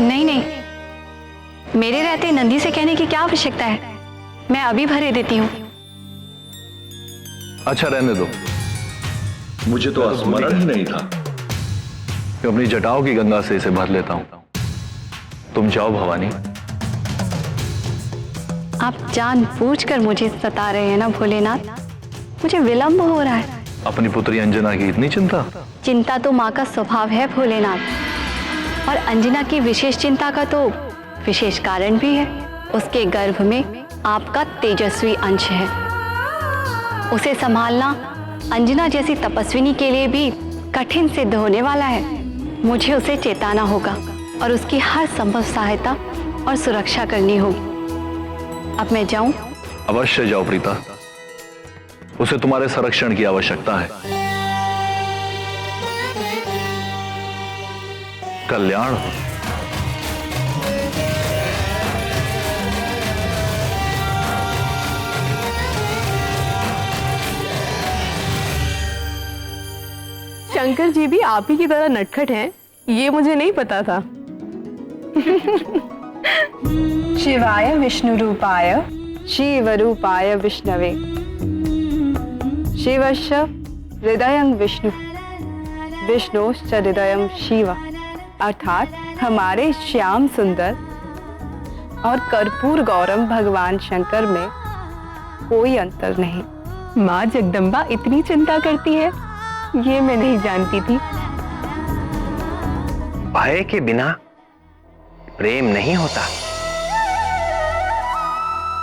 नहीं नहीं, मेरे रहते नंदी से कहने की क्या आवश्यकता है? मैं अभी भरे देती हूँ। अच्छा रहने दो, मुझे तो स्मरण ही नहीं था कि अपनी जटाओं की गंगा से इसे भर लेता हूं। तुम जाओ भवानी। आप जानबूझकर मुझे सता रहे हैं ना भोलेनाथ? मुझे विलंब हो रहा है। अपनी पुत्री अंजना की इतनी चिंता? चिंता तो माँ का स्वभाव है भोलेनाथ, और अंजना की विशेष चिंता का तो विशेष कारण भी है। उसके गर्भ में आपका तेजस्वी अंश है। उसे संभालना अंजना जैसी तपस्विनी के लिए भी कठिन सिद्ध होने वाला है। मुझे उसे चेताना होगा और उसकी हर संभव सहायता और सुरक्षा करनी होगी। अब मैं जाऊं? अवश्य जाओ प्रीता, उसे तुम्हारे संरक्षण की आवश्यकता है। कल्याण हो। शंकर जी भी आप ही की तरह नटखट हैं, ये मुझे नहीं पता था। शिवाय विष्णु रूपाय शिव रूपाय विष्णवे शिवश्च हृदयं विष्णु विष्णुश्च हृदयं शिव। अर्थात हमारे श्याम सुंदर और कर्पूर गौरम भगवान शंकर में कोई अंतर नहीं। माँ जगदम्बा इतनी चिंता करती है, ये मैं नहीं जानती थी। भय के बिना प्रेम नहीं होता,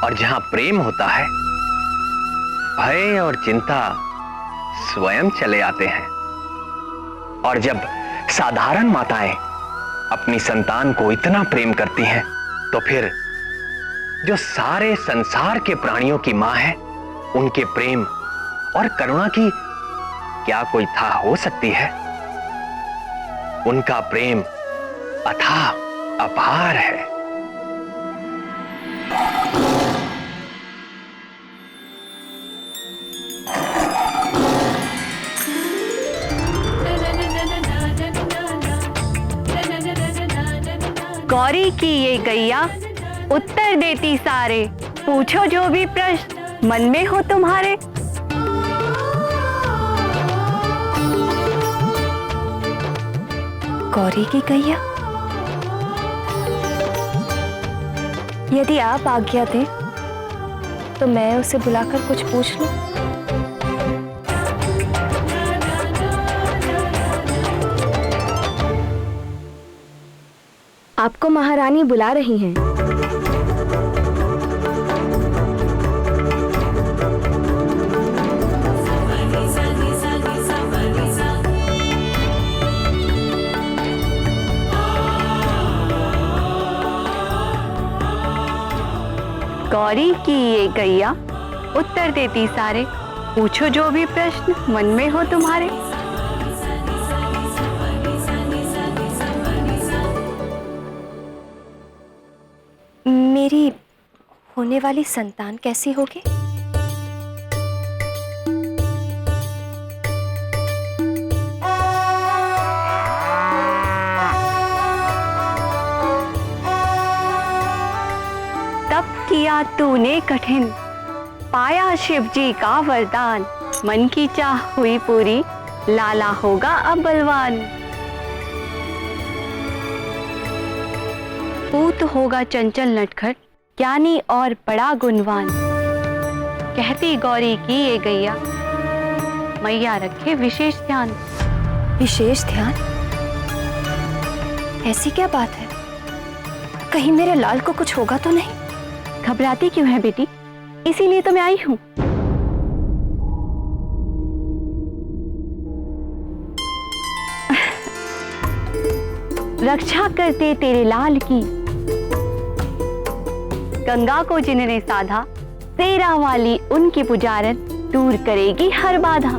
और जहां प्रेम होता है, भय और चिंता स्वयं चले आते हैं। और जब साधारण माताएं अपनी संतान को इतना प्रेम करती हैं, तो फिर जो सारे संसार के प्राणियों की मां है, उनके प्रेम और करुणा की क्या कोई था हो सकती है? उनका प्रेम अथाह अपार है। गौरी की ये गैया उत्तर देती सारे, पूछो जो भी प्रश्न मन में हो तुम्हारे। गौरी की गैया? यदि आप आज्ञा दें तो मैं उसे बुलाकर कुछ पूछ लूं। आपको महारानी बुला रही हैं। गौरी की ये गैया उत्तर देती सारे, पूछो जो भी प्रश्न मन में हो तुम्हारे। मेरी होने वाली संतान कैसी होगी? तब किया तूने कठिन, पाया शिव जी का वरदान, मन की चाह हुई पूरी, लाला होगा अब बलवान। पूत होगा चंचल नटखट, ज्ञानी और बड़ा गुणवान, कहती गौरी की ये गैया, मैया रखे विशेष ध्यान। विशेष ध्यान? ऐसी क्या बात है? कहीं मेरे लाल को कुछ होगा तो नहीं? घबराती क्यों है बेटी? इसीलिए तो मैं आई हूं। रक्षा करते तेरे लाल की, गंगा को जिन्होंने साधा, तेरा वाली उनकी पुजारन, दूर करेगी हर बाधा।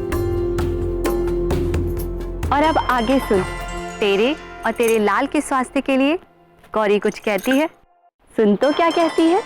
और अब आगे सुन, तेरे और तेरे लाल के स्वास्थ्य के लिए गौरी कुछ कहती है। सुन तो क्या कहती है।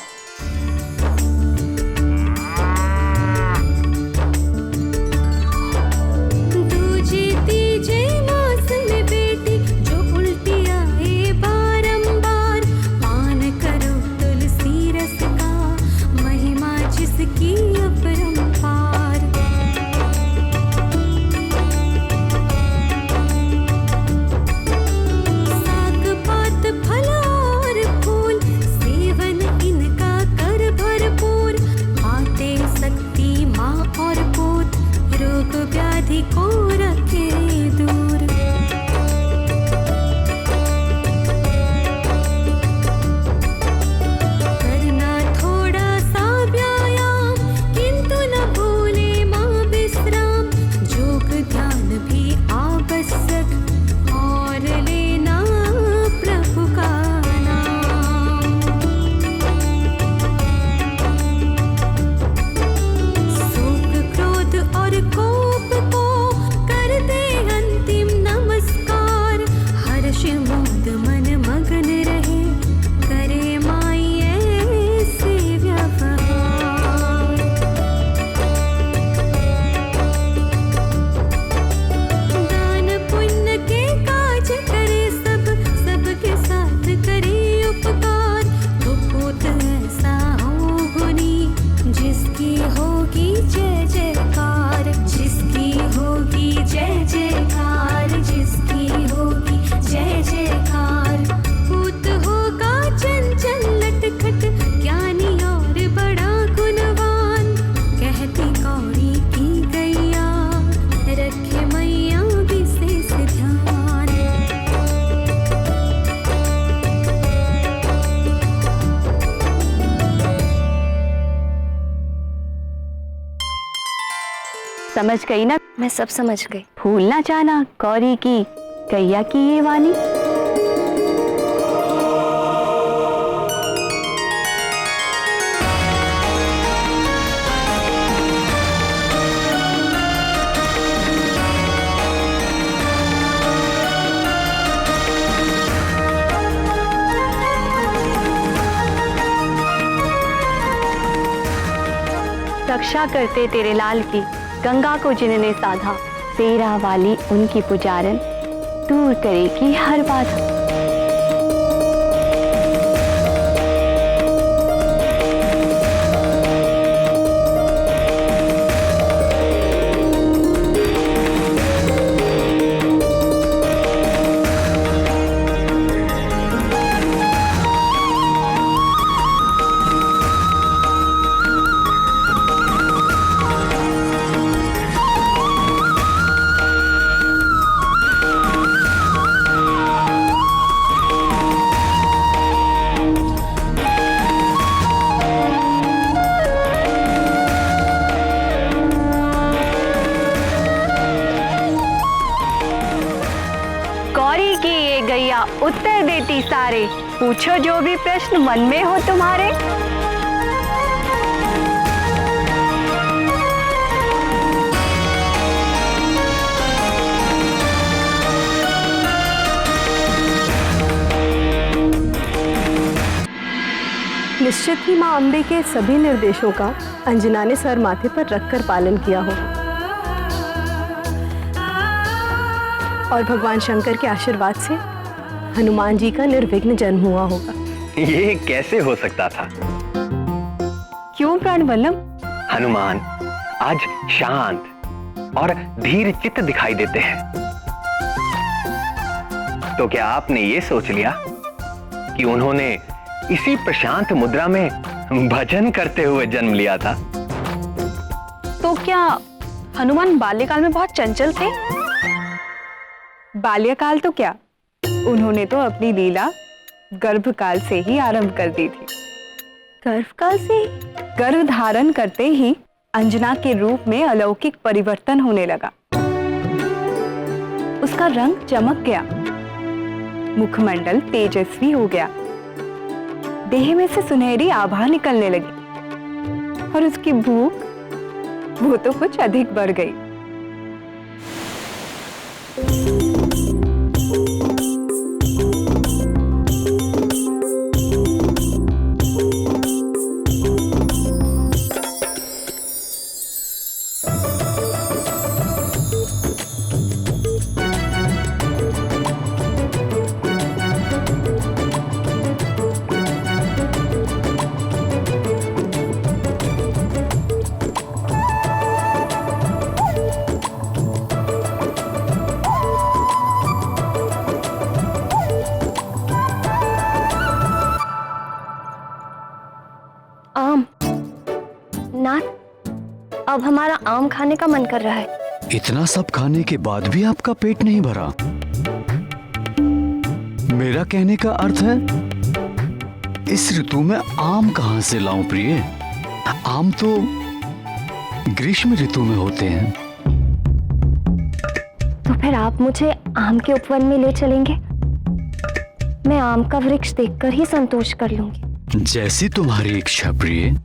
समझ गई ना? मैं सब समझ गई। भूलना जाना गौरी की गैया की ये वाणी। रक्षा करते तेरे लाल की, गंगा को जिन्होंने साधा, तेरा वाली उनकी पुजारन, दूर करेगी हर बाधा। उत्तर देती सारे, पूछो जो भी प्रश्न मन में हो तुम्हारे। निश्चित ही माँ अम्बे के सभी निर्देशों का अंजना ने सर माथे पर रखकर पालन किया होगा और भगवान शंकर के आशीर्वाद से हनुमान जी का निर्विघ्न जन्म हुआ होगा। ये कैसे हो सकता था? क्यों प्राण वल्लभ? हनुमान आज शांत और धीर चित्त दिखाई देते हैं। तो क्या आपने ये सोच लिया कि उन्होंने इसी प्रशांत मुद्रा में भजन करते हुए जन्म लिया था? तो क्या हनुमान बाल्यकाल में बहुत चंचल थे? बाल्यकाल तो क्या, उन्होंने तो अपनी लीला गर्भकाल से ही आरंभ कर दी थी। गर्भकाल से? गर्भ धारण करते ही अंजना के रूप में अलौकिक परिवर्तन होने लगा। उसका रंग चमक गया, मुखमंडल तेजस्वी हो गया, देह में से सुनहरी आभा निकलने लगी और उसकी भूख वो तो कुछ अधिक बढ़ गई। आम। नाथ, अब हमारा आम खाने का मन कर रहा है। इतना सब खाने के बाद भी आपका पेट नहीं भरा? मेरा कहने का अर्थ है इस ऋतु में आम कहां से लाऊं प्रिय? आम तो ग्रीष्म ऋतु में होते हैं। तो फिर आप मुझे आम के उपवन में ले चलेंगे? मैं आम का वृक्ष देखकर ही संतोष कर लूंगी। जैसी तुम्हारी इच्छा प्रिय।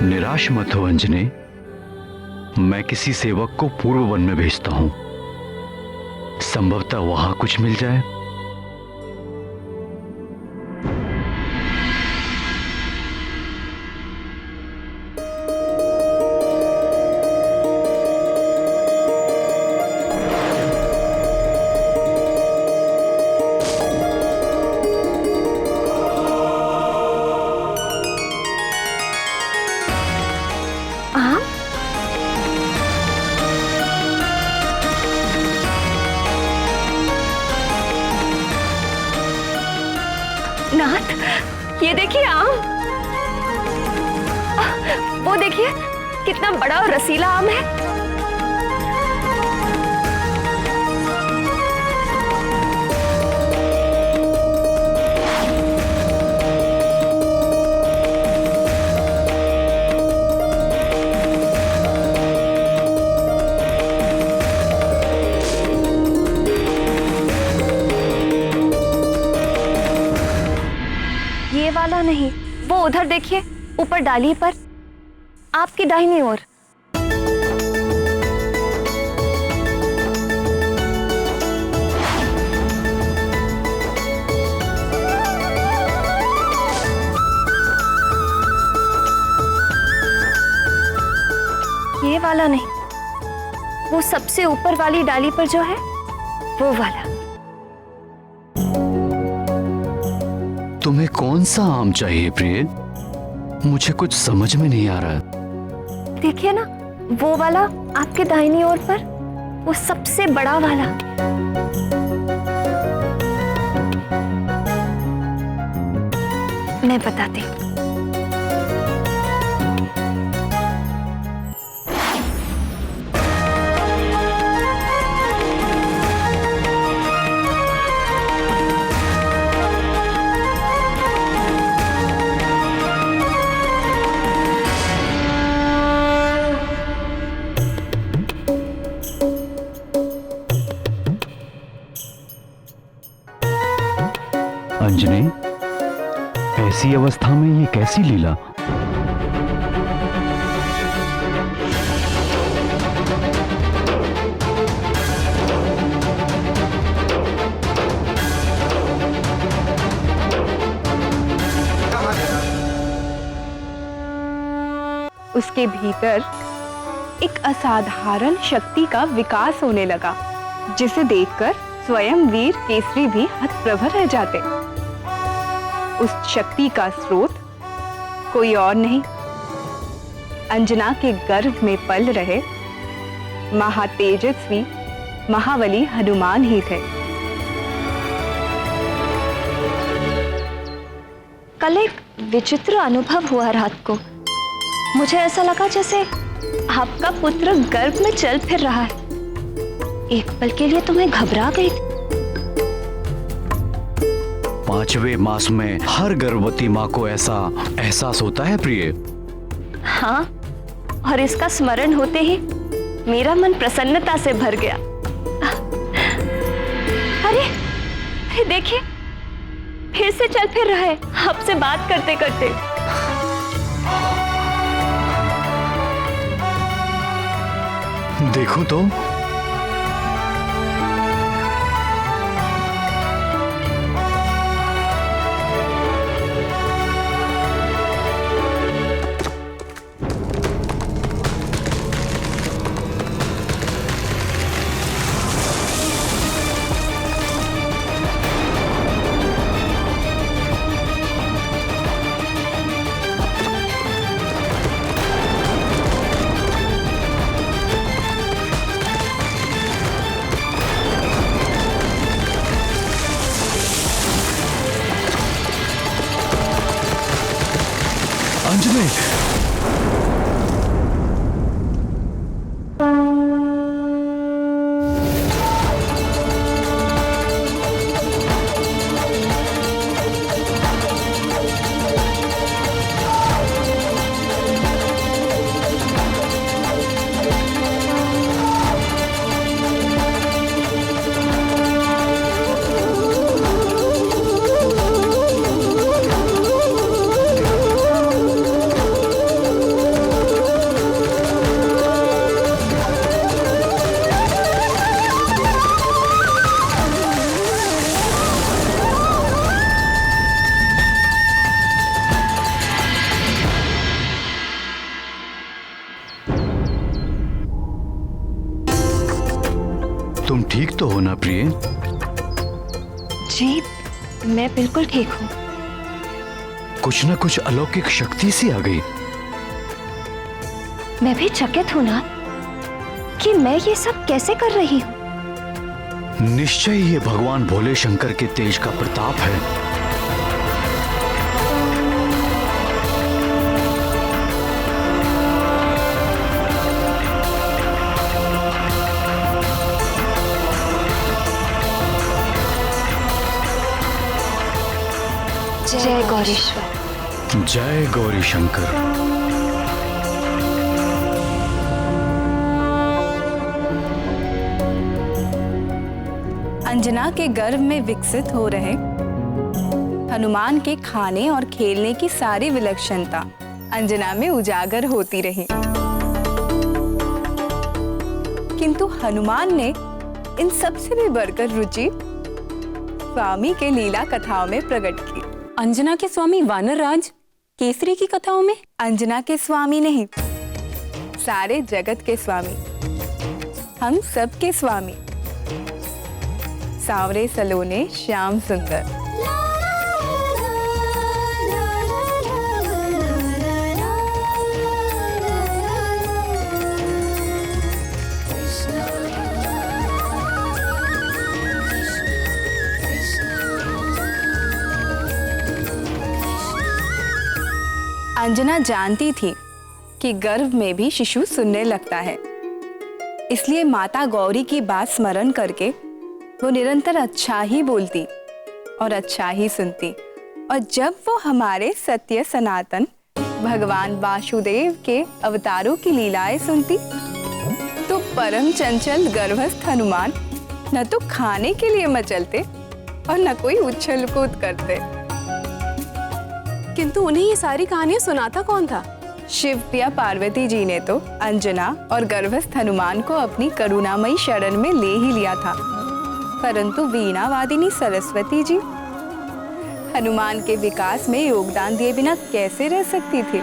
निराश मत हो अंजने, मैं किसी सेवक को पूर्व वन में भेजता हूं, संभवतः वहां कुछ मिल जाए। नाथ, ये देखिए आम। वो देखिए कितना बड़ा और रसीला आम है। ये वाला नहीं, वो उधर देखिए ऊपर डाली पर, आपकी दाहिनी ओर। ये वाला नहीं, वो सबसे ऊपर वाली डाली पर जो है वो वाला। तुम्हें कौन सा आम चाहिए प्रिय? मुझे कुछ समझ में नहीं आ रहा। देखिए ना, वो वाला आपके दाहिनी ओर पर, वो सबसे बड़ा वाला। मैं बताती हूँ। अंजनी, ऐसी अवस्था में ये कैसी लीला? उसके भीतर एक असाधारण शक्ति का विकास होने लगा, जिसे देखकर स्वयं वीर केसरी भी हतप्रभ रह जाते। उस शक्ति का स्रोत कोई और नहीं, अंजना के गर्भ में पल रहे महातेजस्वी महाबली हनुमान ही थे। कल एक विचित्र अनुभव हुआ रात को। मुझे ऐसा लगा जैसे आपका पुत्र गर्भ में चल फिर रहा है। एक पल के लिए तो मैं घबरा गई थी। 5वें मास में हर गर्भवती माँ को ऐसा एहसास होता है प्रिय। हाँ, और इसका स्मरण होते ही मेरा मन प्रसन्नता से भर गया। अरे देखिए, फिर से चल फिर रहा है आपसे बात करते करते। देखो तो। अंजनी, तुम ठीक तो हो ना प्रिय? जी, मैं बिल्कुल ठीक हूँ। कुछ न कुछ अलौकिक शक्ति सी आ गई। मैं भी चकित हूँ ना कि मैं ये सब कैसे कर रही हूँ। निश्चय ये भगवान भोले शंकर के तेज का प्रताप है। जय गौरीश्वर। जय गौरी शंकर। अंजना के गर्भ में विकसित हो रहे हनुमान के खाने और खेलने की सारी विलक्षणता अंजना में उजागर होती रही, किंतु हनुमान ने इन सबसे भी बढ़कर रुचि स्वामी के लीला कथाओं में प्रकट की। अंजना के स्वामी वानर राज केसरी की कथाओं में? अंजना के स्वामी नहीं, सारे जगत के स्वामी, हम सब के स्वामी, सांवरे सलोने श्याम सुंदर। अंजना जानती थी कि गर्भ में भी शिशु सुनने लगता है, इसलिए माता गौरी की बात स्मरण करके वो निरंतर अच्छा ही बोलती और अच्छा ही सुनती। और जब वो हमारे सत्य सनातन भगवान वासुदेव के अवतारों की लीलाएं सुनती तो परम चंचल गर्भस्थ हनुमान न तो खाने के लिए मचलते और न कोई उछल कूद करते। किंतु उन्हें ये सारी कहानियां सुनाता कौन था? शिव प्रिया पार्वती जी ने तो अंजना और गर्भस्थ हनुमान को अपनी करुणामयी शरण में ले ही लिया था, परंतु वीणा वादिनी सरस्वती जी हनुमान के विकास में योगदान दिए बिना कैसे रह सकती थी?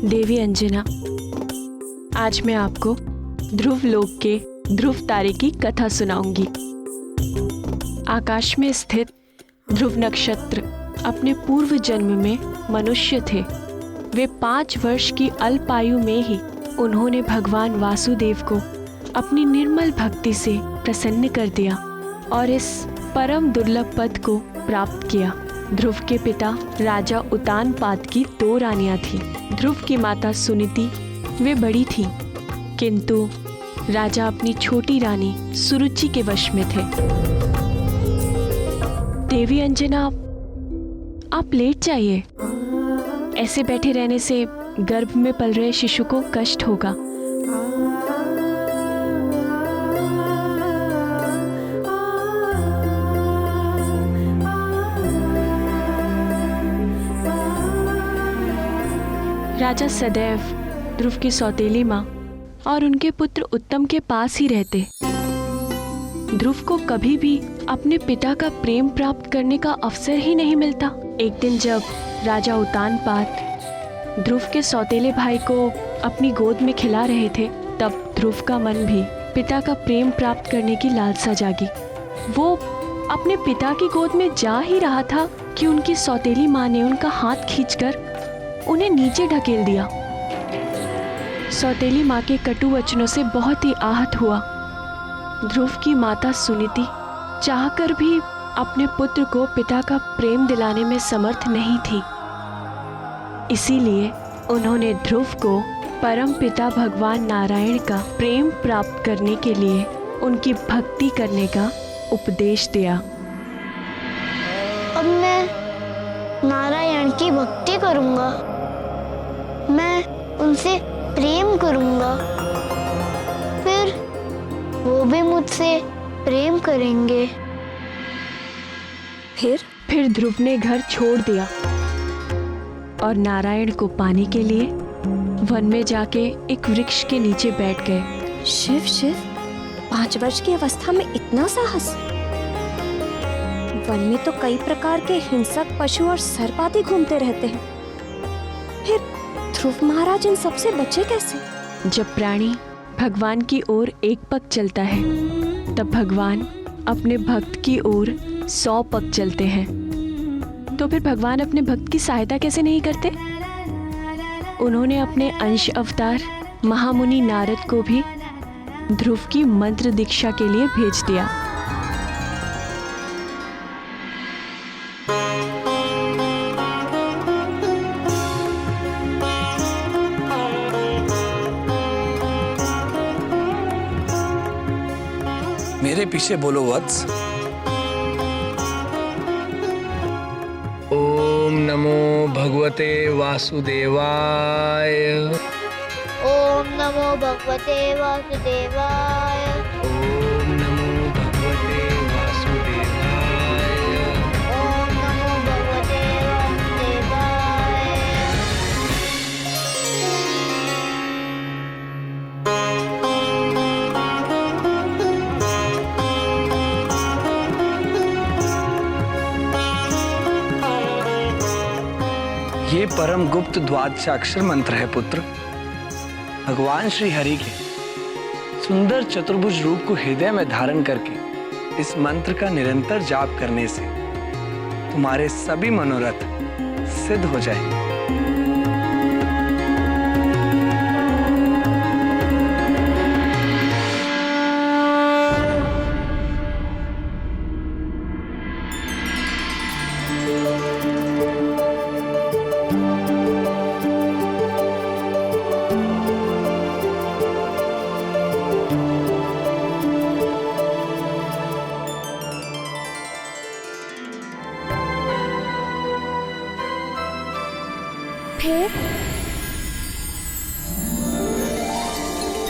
देवी अंजना, आज मैं आपको ध्रुव लोक के ध्रुव तारे की कथा सुनाऊंगी। आकाश में स्थित ध्रुव नक्षत्र अपने पूर्व जन्म में मनुष्य थे। वे 5 वर्ष की अल्पायु में ही उन्होंने भगवान वासुदेव को अपनी निर्मल भक्ति से प्रसन्न कर दिया और इस परम दुर्लभ पद को प्राप्त किया। ध्रुव के पिता राजा उतानपाद की 2 रानियां थीं। ध्रुव की माता सुनीति वे बड़ी थीं, किंतु राजा अपनी छोटी रानी सुरुचि के वश में थे। देवी अंजना, आप लेट जाइए। ऐसे बैठे रहने से गर्भ में पल रहे शिशु को कष्ट होगा। राजा सदैव ध्रुव की सौतेली माँ और उनके पुत्र उत्तम के पास ही रहते। ध्रुव को कभी भी अपने पिता का प्रेम प्राप्त करने का अवसर ही नहीं मिलता। एक दिन जब राजा उतानपाद ध्रुव के सौतेले भाई को अपनी गोद में खिला रहे थे, तब ध्रुव का मन भी पिता का प्रेम प्राप्त करने की लालसा जागी। वो अपने पिता की गोद में जा ही रहा था कि उनकी सौतेली माँ ने उनका हाथ खींचकर उन्हें नीचे ढकेल दिया। सौतेली माँ के कटु वचनों से बहुत ही आहत हुआ। ध्रुव की माता सुनीति चाहकर भी अपने पुत्र को पिता का प्रेम दिलाने में समर्थ नहीं थी। इसीलिए उन्होंने ध्रुव को परम पिता भगवान नारायण का प्रेम प्राप्त करने के लिए उनकी भक्ति करने का उपदेश दिया। अब मैं नारायण की भक्ति करूंगा, मैं उनसे प्रेम करूंगा, फिर वो भी मुझसे प्रेम करेंगे। फिर ध्रुव ने घर छोड़ दिया और नारायण को पाने के लिए वन में जाके एक वृक्ष के नीचे बैठ गए। शिव, 5 वर्ष की अवस्था में इतना साहस? वन में तो कई प्रकार के हिंसक पशु और सर्प आदि घूमते रहते हैं, फिर ध्रुव महाराज इन सबसे बचे कैसे? जब प्राणी भगवान की ओर एक पग चलता है, तब भगवान अपने भक्त की ओर 100 पग चलते हैं। तो फिर भगवान अपने भक्त की सहायता कैसे नहीं करते? उन्होंने अपने अंश अवतार महामुनि नारद को भी ध्रुव की मंत्र दीक्षा के लिए भेज दिया। मेरे पीछे बोलो वत्स। ओम नमो भगवते वासुदेवाय। ओम नमो भगवते वासुदेवाय। ओम नमो भगवते वासुदेवाय। ओम नमो भगवते वासुदेवाय। ये परम गुप्त द्वादशाक्षर मंत्र है पुत्र। भगवान श्री हरि के सुंदर चतुर्भुज रूप को हृदय में धारण करके इस मंत्र का निरंतर जाप करने से तुम्हारे सभी मनोरथ सिद्ध हो जाएंगे।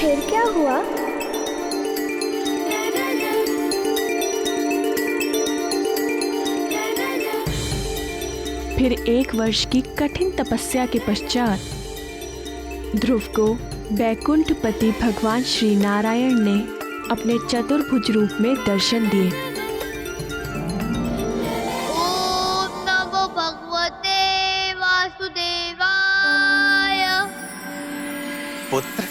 फिर क्या हुआ? फिर 1 वर्ष की कठिन तपस्या के पश्चात ध्रुव को बैकुंठपति भगवान श्री नारायण ने अपने चतुर्भुज रूप में दर्शन दिए। ओम नमो भगवते वासुदेवाय। पुत्र,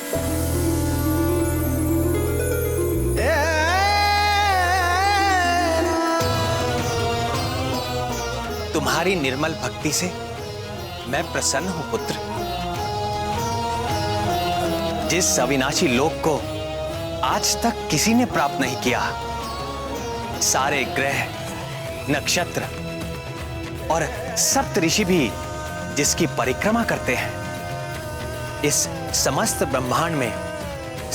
तुम्हारी निर्मल भक्ति से मैं प्रसन्न हूं पुत्र। जिस अविनाशी लोक को आज तक किसी ने प्राप्त नहीं किया, सारे ग्रह, नक्षत्र और सप्तऋषि भी जिसकी परिक्रमा करते हैं, इस समस्त ब्रह्मांड में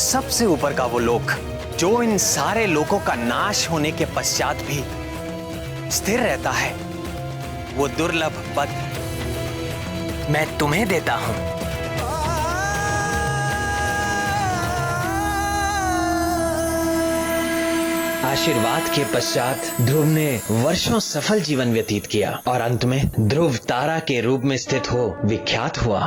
सबसे ऊपर का वो लोक जो इन सारे लोकों का नाश होने के पश्चात भी स्थिर रहता है, वो दुर्लभ पद मैं तुम्हें देता हूं। आशीर्वाद के पश्चात ध्रुव ने वर्षों सफल जीवन व्यतीत किया और अंत में ध्रुव तारा के रूप में स्थित हो विख्यात हुआ।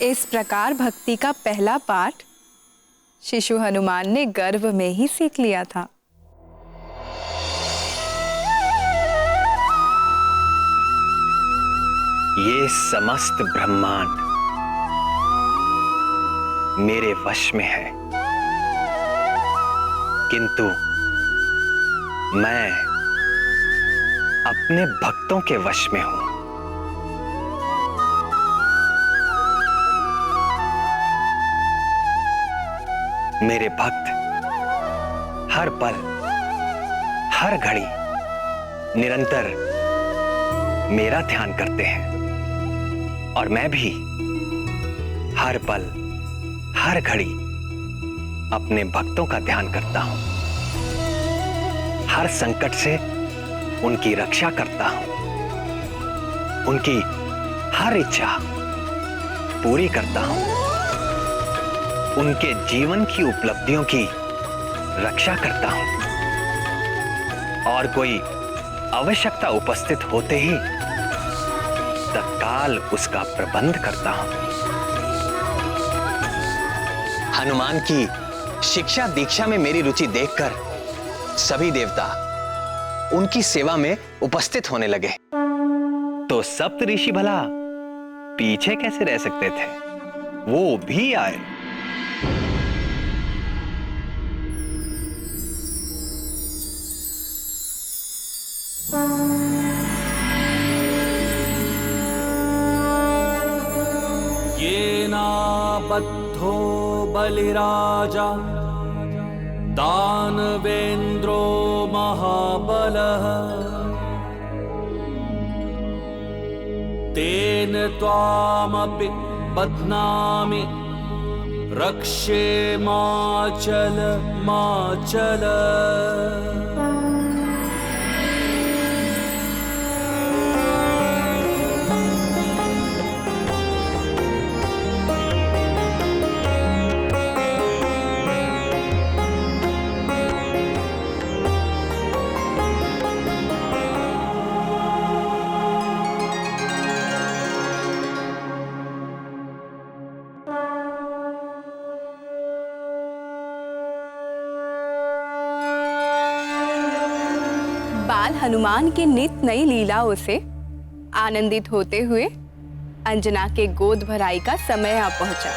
इस प्रकार भक्ति का पहला पाठ शिशु हनुमान ने गर्भ में ही सीख लिया था। ये समस्त ब्रह्मांड मेरे वश में है, किंतु मैं अपने भक्तों के वश में हूं। मेरे भक्त हर पल, हर घड़ी निरंतर मेरा ध्यान करते हैं और मैं भी हर पल, हर घड़ी अपने भक्तों का ध्यान करता हूं। हर संकट से उनकी रक्षा करता हूं, उनकी हर इच्छा पूरी करता हूं, उनके जीवन की उपलब्धियों की रक्षा करता हूं और कोई आवश्यकता उपस्थित होते ही तत्काल उसका प्रबंध करता हूं। हनुमान की शिक्षा दीक्षा में मेरी रुचि देखकर सभी देवता उनकी सेवा में उपस्थित होने लगे, तो सप्तऋषि भला पीछे कैसे रह सकते थे? वो भी आए। बद्धो बलिराजा दानवेन्द्रो महाबलः तेन त्वामपि बध्नामि रक्षे माचल माचल। बाल हनुमान के नित नई लीलाओं से आनंदित होते हुए अंजना के गोद भराई का समय आ पहुंचा।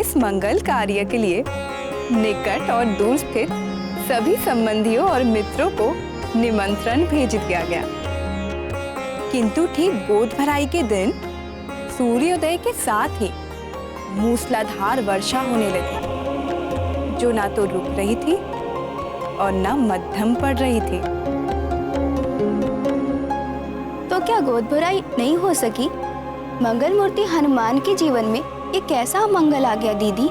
इस मंगल कार्य के लिए निकट और दूर स्थित सभी संबंधियों और मित्रों को निमंत्रण भेज दिया गया, किंतु ठीक गोद भराई के दिन सूर्योदय के साथ ही मूसलाधार वर्षा होने लगी, जो ना तो रुक रही थी और न मध्यम पड़ रही थी। तो क्या गोद भराई नहीं हो सकी? मंगल मूर्ति हनुमान के जीवन में ये कैसा मंगल आ गया दीदी?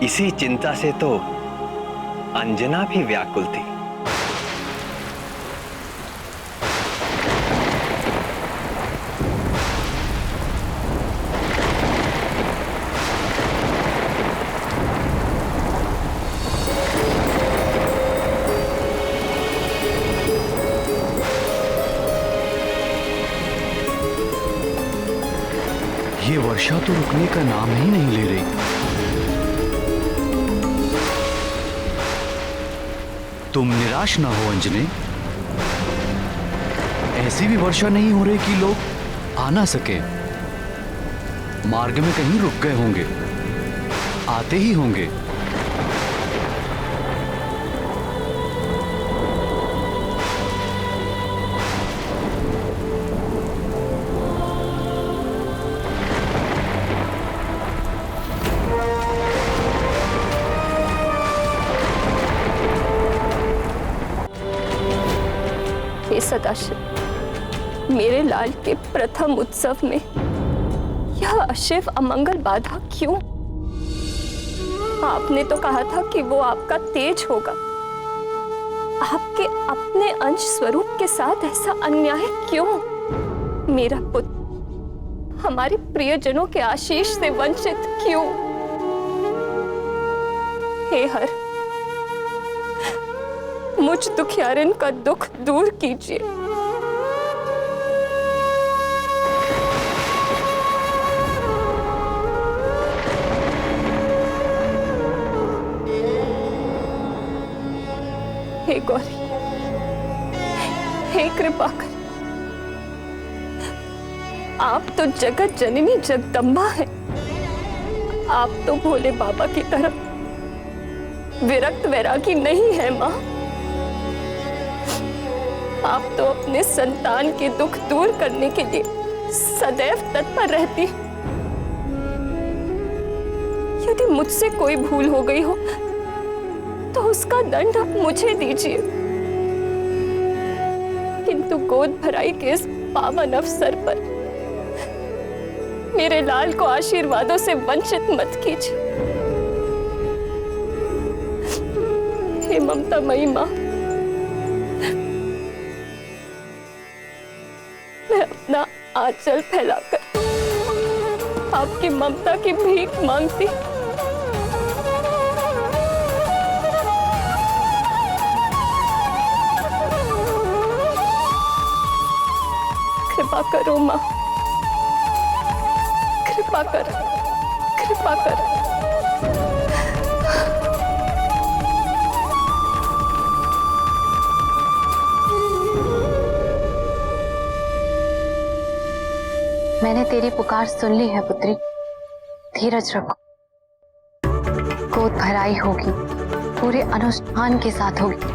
इसी चिंता से तो अंजना भी व्याकुल थी। ये वर्षा तो रुकने का नाम ही नहीं ले रही। तुम निराश ना हो अंजनी। ऐसी भी वर्षा नहीं हो रही कि लोग आ ना सके। मार्ग में कहीं रुक गए होंगे, आते ही होंगे। हे सदाशिव, मेरे लाल के प्रथम उत्सव में यह अशिव अमंगल बाधा क्यों? आपने तो कहा था कि वो आपका तेज होगा। आपके अपने अंश स्वरूप के साथ ऐसा अन्याय क्यों? मेरा पुत्र हमारे प्रियजनों के आशीष से वंचित क्यों? हे हर, मुझ दुखियारिन का दुख दूर कीजिए। हे गौरी, हे कृपा कर, आप तो जगत जननी जगदम्बा हैं। आप तो भोले बाबा की तरफ विरक्त वैरागी नहीं है माँ। आप तो अपने संतान के दुख दूर करने के लिए सदैव तत्पर रहती। यदि मुझसे कोई भूल हो गई हो तो उसका दंड आप मुझे दीजिए, किंतु गोद भराई के इस पावन अवसर पर मेरे लाल को आशीर्वादों से वंचित मत कीजिए। हे ममतामयी मां, मैं अपना आंचल फैलाकर आपकी ममता की भीख मांगती। कृपा करो मां, कृपा कर, कृपा कर। मैंने तेरी पुकार सुन ली है पुत्री, धीरज रखो। गोद भराई होगी, पूरे अनुष्ठान के साथ होगी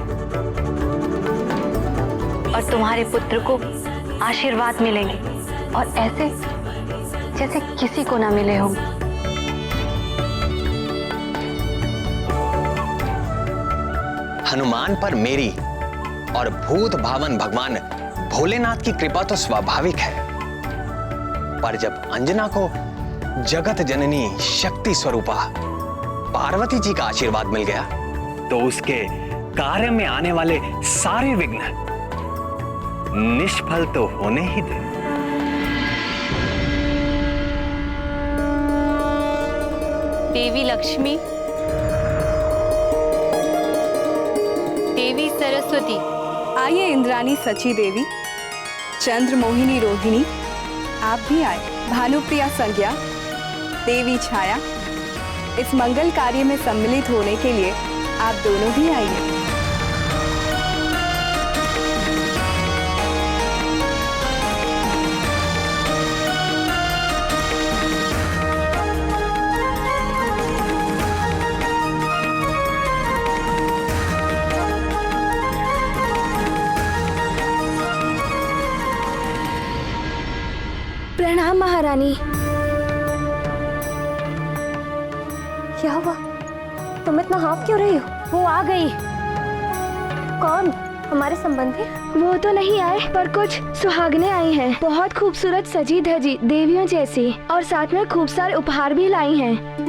और तुम्हारे पुत्र को आशीर्वाद मिलेंगे और ऐसे जैसे किसी को ना मिले होंगे। हनुमान पर मेरी और भूत भावन भगवान भोलेनाथ की कृपा तो स्वाभाविक है, पर जब अंजना को जगत जननी शक्ति स्वरूपा पार्वती जी का आशीर्वाद मिल गया तो उसके कार्य में आने वाले सारे विघ्न निष्फल तो होने ही थे। देवी लक्ष्मी, देवी सरस्वती, आइए इंद्राणी सची देवी, चंद्र मोहिनी रोहिणी, आप भी आए। भानुप्रिया संज्ञा, देवी छाया, इस मंगल कार्य में सम्मिलित होने के लिए आप दोनों भी आइए। प्रणाम महारानी। क्या हुआ? तुम इतना हाँफ क्यों रही हो? वो आ गई। कौन? हमारे संबंधी? वो तो नहीं आए, पर कुछ सुहागनें आई हैं। बहुत खूबसूरत सजी धजी देवियों जैसी, और साथ में खूब सारे उपहार भी लाई हैं।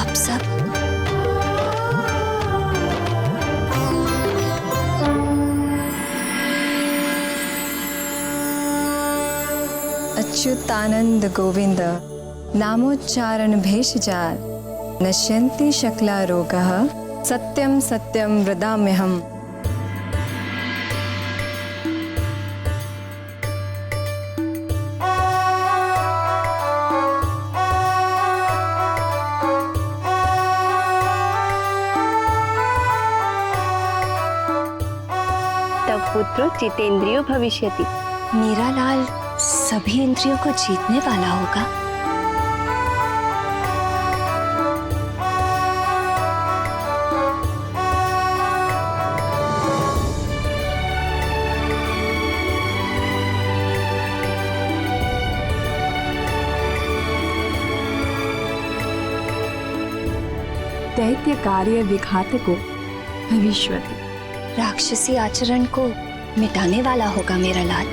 आप सब अच्युतानंद गोविंद नामोच्चारण भेषजाल नश्यन्ति शकला रोगः सत्यम सत्यम वदाम्यहम्। तब पुत्र जितेंद्रियो भविष्यति। मेरा लाल सभी इंद्रियों को जीतने वाला होगा। दैत्य कार्य विघातको भविष्यति। राक्षसी आचरण को मिटाने वाला होगा मेरा लाल।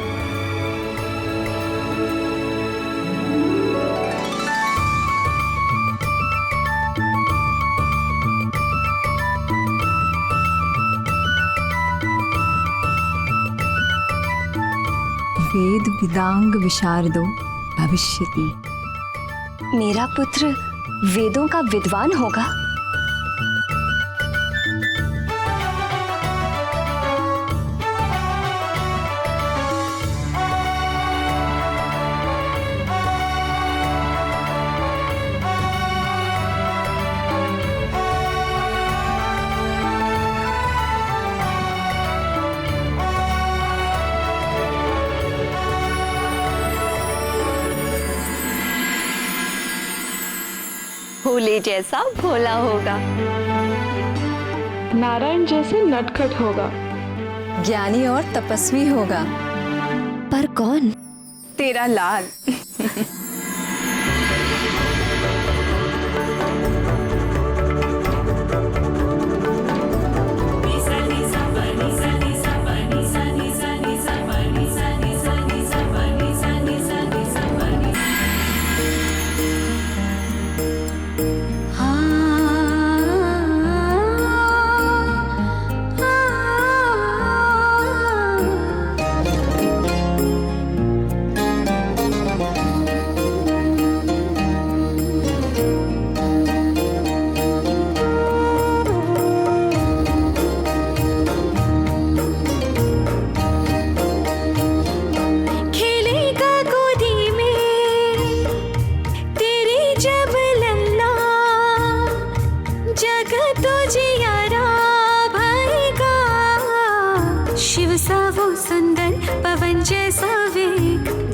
वेद विदांग विशारदो भविष्यति। मेरा पुत्र वेदों का विद्वान होगा। भोले जैसा भोला होगा। नारायण जैसे नटखट होगा। ज्ञानी और तपस्वी होगा। पर कौन? तेरा लाल।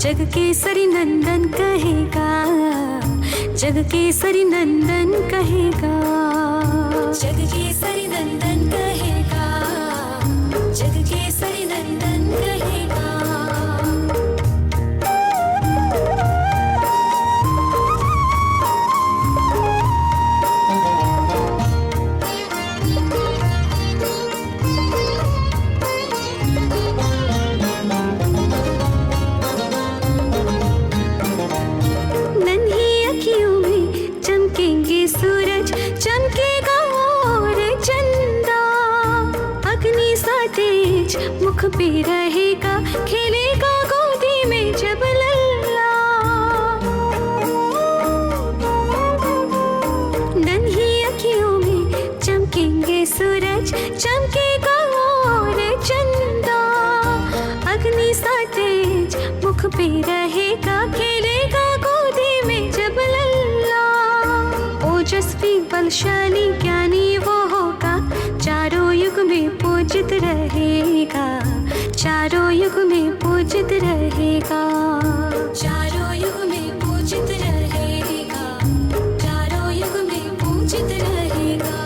जग केसरी नंदन कहेगा, जग केसरी नंदन कहेगा, जग केसरी नंदन कहेगा, जग केसरी नंदन कहेगा। सूरज चमकेगा और चंदा, अग्नि सा तेज मुख पे रहेगा, खेलेगा गोदी में जब लल्ला। नन्ही अखियों में चमकेंगे सूरज, चमकेगा और चंदा, अग्नि सा तेज मुख पे रहेगा, खेलेगा गोदी में जब लल्ला। ओजस्वी बलशाली ज्ञानी वो होगा, चारों युग में पूजित रहेगा, चारों युग में पूजित रहेगा, चारों युग में पूजित रहेगा, चारों युग में पूजित रहेगा।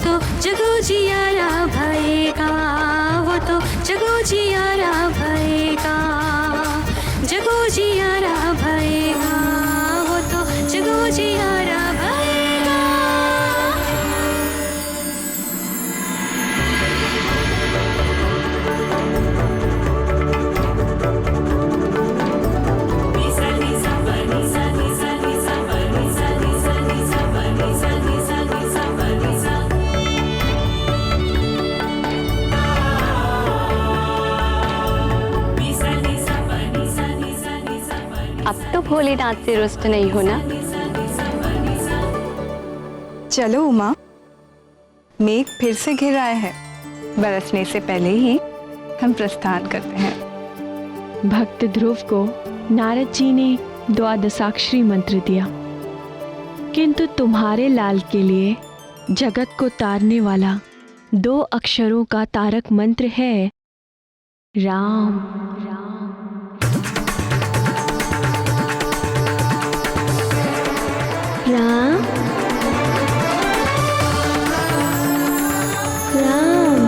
तो जगो जियारा भएगा, वो तो जगो जियारा भएगा, जगो जियारा भएगा, वो तो जगो जियारा भएगा। अब तो भोलेनाथ से रुष्ट नहीं हो ना? चलो उमा, मेघ फिर से घिर आए हैं। बरसने से पहले ही हम प्रस्थान करते हैं। भक्त ध्रुव को नारद जी ने द्वादशाक्षरी मंत्र दिया, किंतु तुम्हारे लाल के लिए जगत को तारने वाला 2 अक्षरों का तारक मंत्र है राम। राम राम।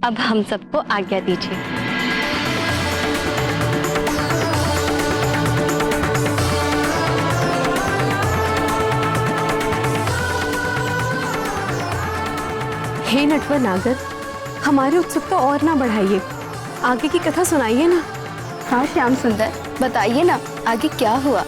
अब हम सबको आज्ञा दीजिए। हे नटवर नागर, हमारी उत्सुकता और ना बढ़ाइए, आगे की कथा सुनाइए ना। हाँ श्याम सुंदर, बताइए ना आगे क्या हुआ।